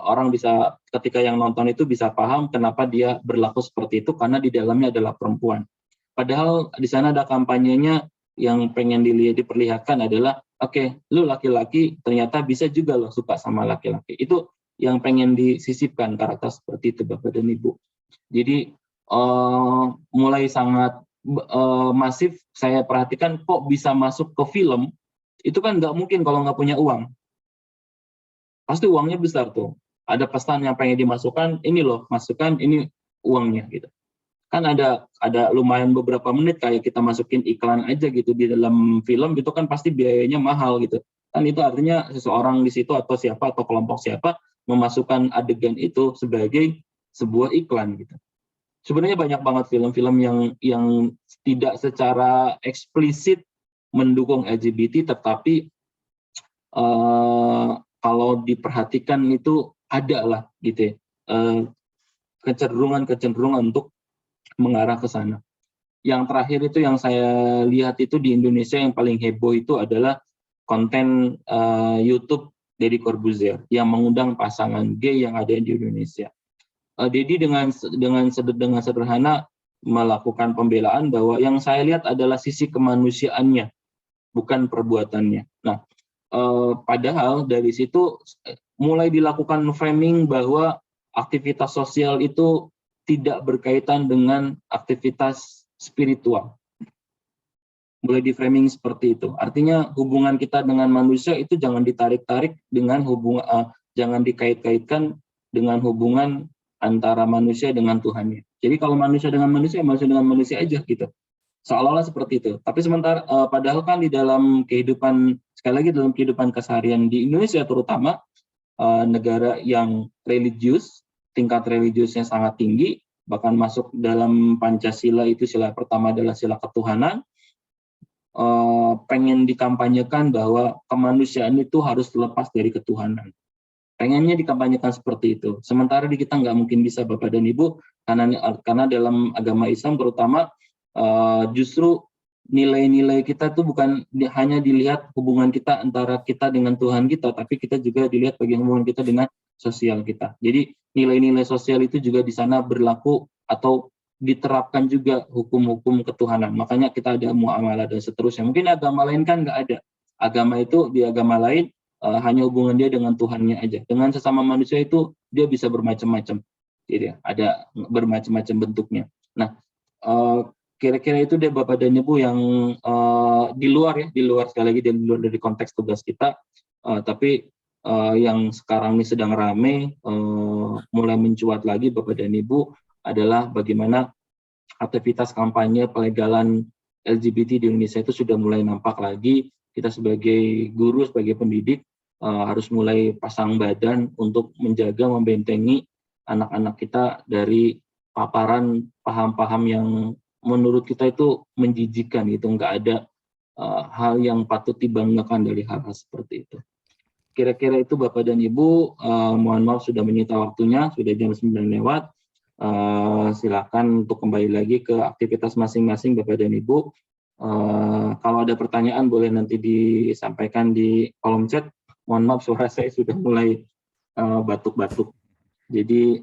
orang bisa, ketika yang nonton itu bisa paham kenapa dia berlaku seperti itu, karena di dalamnya adalah perempuan. Padahal di sana ada kampanyenya yang pengen diperlihatkan adalah, oke, lu laki-laki ternyata bisa juga lo suka sama laki-laki. Itu yang pengen disisipkan karakter seperti itu Bapak dan Ibu. Jadi mulai sangat masif saya perhatikan kok bisa masuk ke film, itu kan nggak mungkin kalau nggak punya uang. Pasti uangnya besar tuh. Ada pesan yang pengen dimasukkan, ini loh, masukkan ini uangnya gitu. Kan ada lumayan beberapa menit kayak kita masukin iklan aja gitu di dalam film, itu kan pasti biayanya mahal gitu. Kan itu artinya seseorang di situ atau siapa atau kelompok siapa memasukkan adegan itu sebagai sebuah iklan gitu. Sebenarnya banyak banget film-film yang tidak secara eksplisit mendukung LGBT, tetapi kalau diperhatikan itu ada lah gitu ya, kecenderungan untuk mengarah ke sana. Yang terakhir itu yang saya lihat itu di Indonesia yang paling heboh itu adalah konten YouTube Deddy Corbuzier yang mengundang pasangan gay yang ada di Indonesia. Deddy dengan sederhana melakukan pembelaan bahwa yang saya lihat adalah sisi kemanusiaannya, bukan perbuatannya. Nah, padahal dari situ mulai dilakukan framing bahwa aktivitas sosial itu tidak berkaitan dengan aktivitas spiritual. Mulai di framing seperti itu. Artinya hubungan kita dengan manusia itu jangan ditarik-tarik dengan jangan dikait-kaitkan dengan hubungan antara manusia dengan Tuhannya. Jadi kalau manusia dengan manusia aja gitu. Seolah-olah seperti itu. Tapi sementara padahal kan di dalam kehidupan, sekali lagi dalam kehidupan keseharian di Indonesia terutama, negara yang religius, tingkat religiusnya sangat tinggi, bahkan masuk dalam Pancasila itu sila pertama adalah sila ketuhanan, pengen dikampanyekan bahwa kemanusiaan itu harus lepas dari ketuhanan. Pengennya dikampanyekan seperti itu. Sementara di kita nggak mungkin bisa Bapak dan Ibu, karena dalam agama Islam terutama justru nilai-nilai kita itu bukan hanya dilihat hubungan kita antara kita dengan Tuhan kita, tapi kita juga dilihat bagaimana hubungan kita dengan sosial kita. Jadi nilai-nilai sosial itu juga di sana berlaku atau diterapkan juga hukum-hukum ketuhanan. Makanya kita ada muamalah dan seterusnya. Mungkin agama lain kan nggak ada. Agama itu di agama lain hanya hubungan dia dengan Tuhannya aja. Dengan sesama manusia itu dia bisa bermacam-macam. Jadi ada bermacam-macam bentuknya. Nah, kira-kira itu deh Bapak dan Ibu yang di luar sekali lagi di luar dari konteks tugas kita, tapi yang sekarang ini sedang ramai mulai mencuat lagi Bapak dan Ibu adalah bagaimana aktivitas kampanye pelegalan LGBT di Indonesia itu sudah mulai nampak lagi. Kita sebagai guru, sebagai pendidik harus mulai pasang badan untuk menjaga, membentengi anak-anak kita dari paparan paham-paham yang menurut kita itu menjijikan gitu, nggak ada hal yang patut dibanggakan dari hal-hal seperti itu. Kira-kira itu Bapak dan Ibu, mohon maaf sudah menyita waktunya, sudah jam 9 lewat. Silakan untuk kembali lagi ke aktivitas masing-masing Bapak dan Ibu. Kalau ada pertanyaan boleh nanti disampaikan di kolom chat. Mohon maaf suara saya sudah mulai batuk-batuk. Jadi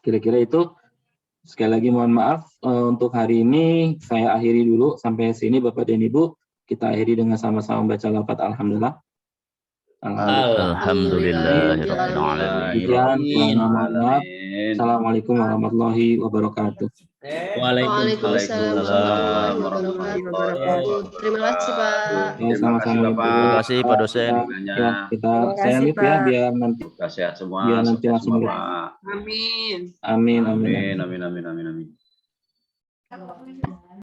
kira-kira itu. Sekali lagi mohon maaf untuk hari ini saya akhiri dulu sampai sini Bapak dan Ibu. Kita akhiri dengan sama-sama baca lafaz alhamdulillah. Assalamualaikum warahmatullahi wabarakatuh. Waalaikumsalam warahmatullahi wabarakatuh. Terima kasih Pak. Sama-sama. Terima kasih Pak dosen. Ya, saya lihat ya biar nanti Sehat semua. biar nanti sukses langsung. semua. Amin. Amin. Amin. Amin. Amin. Amin. Amin.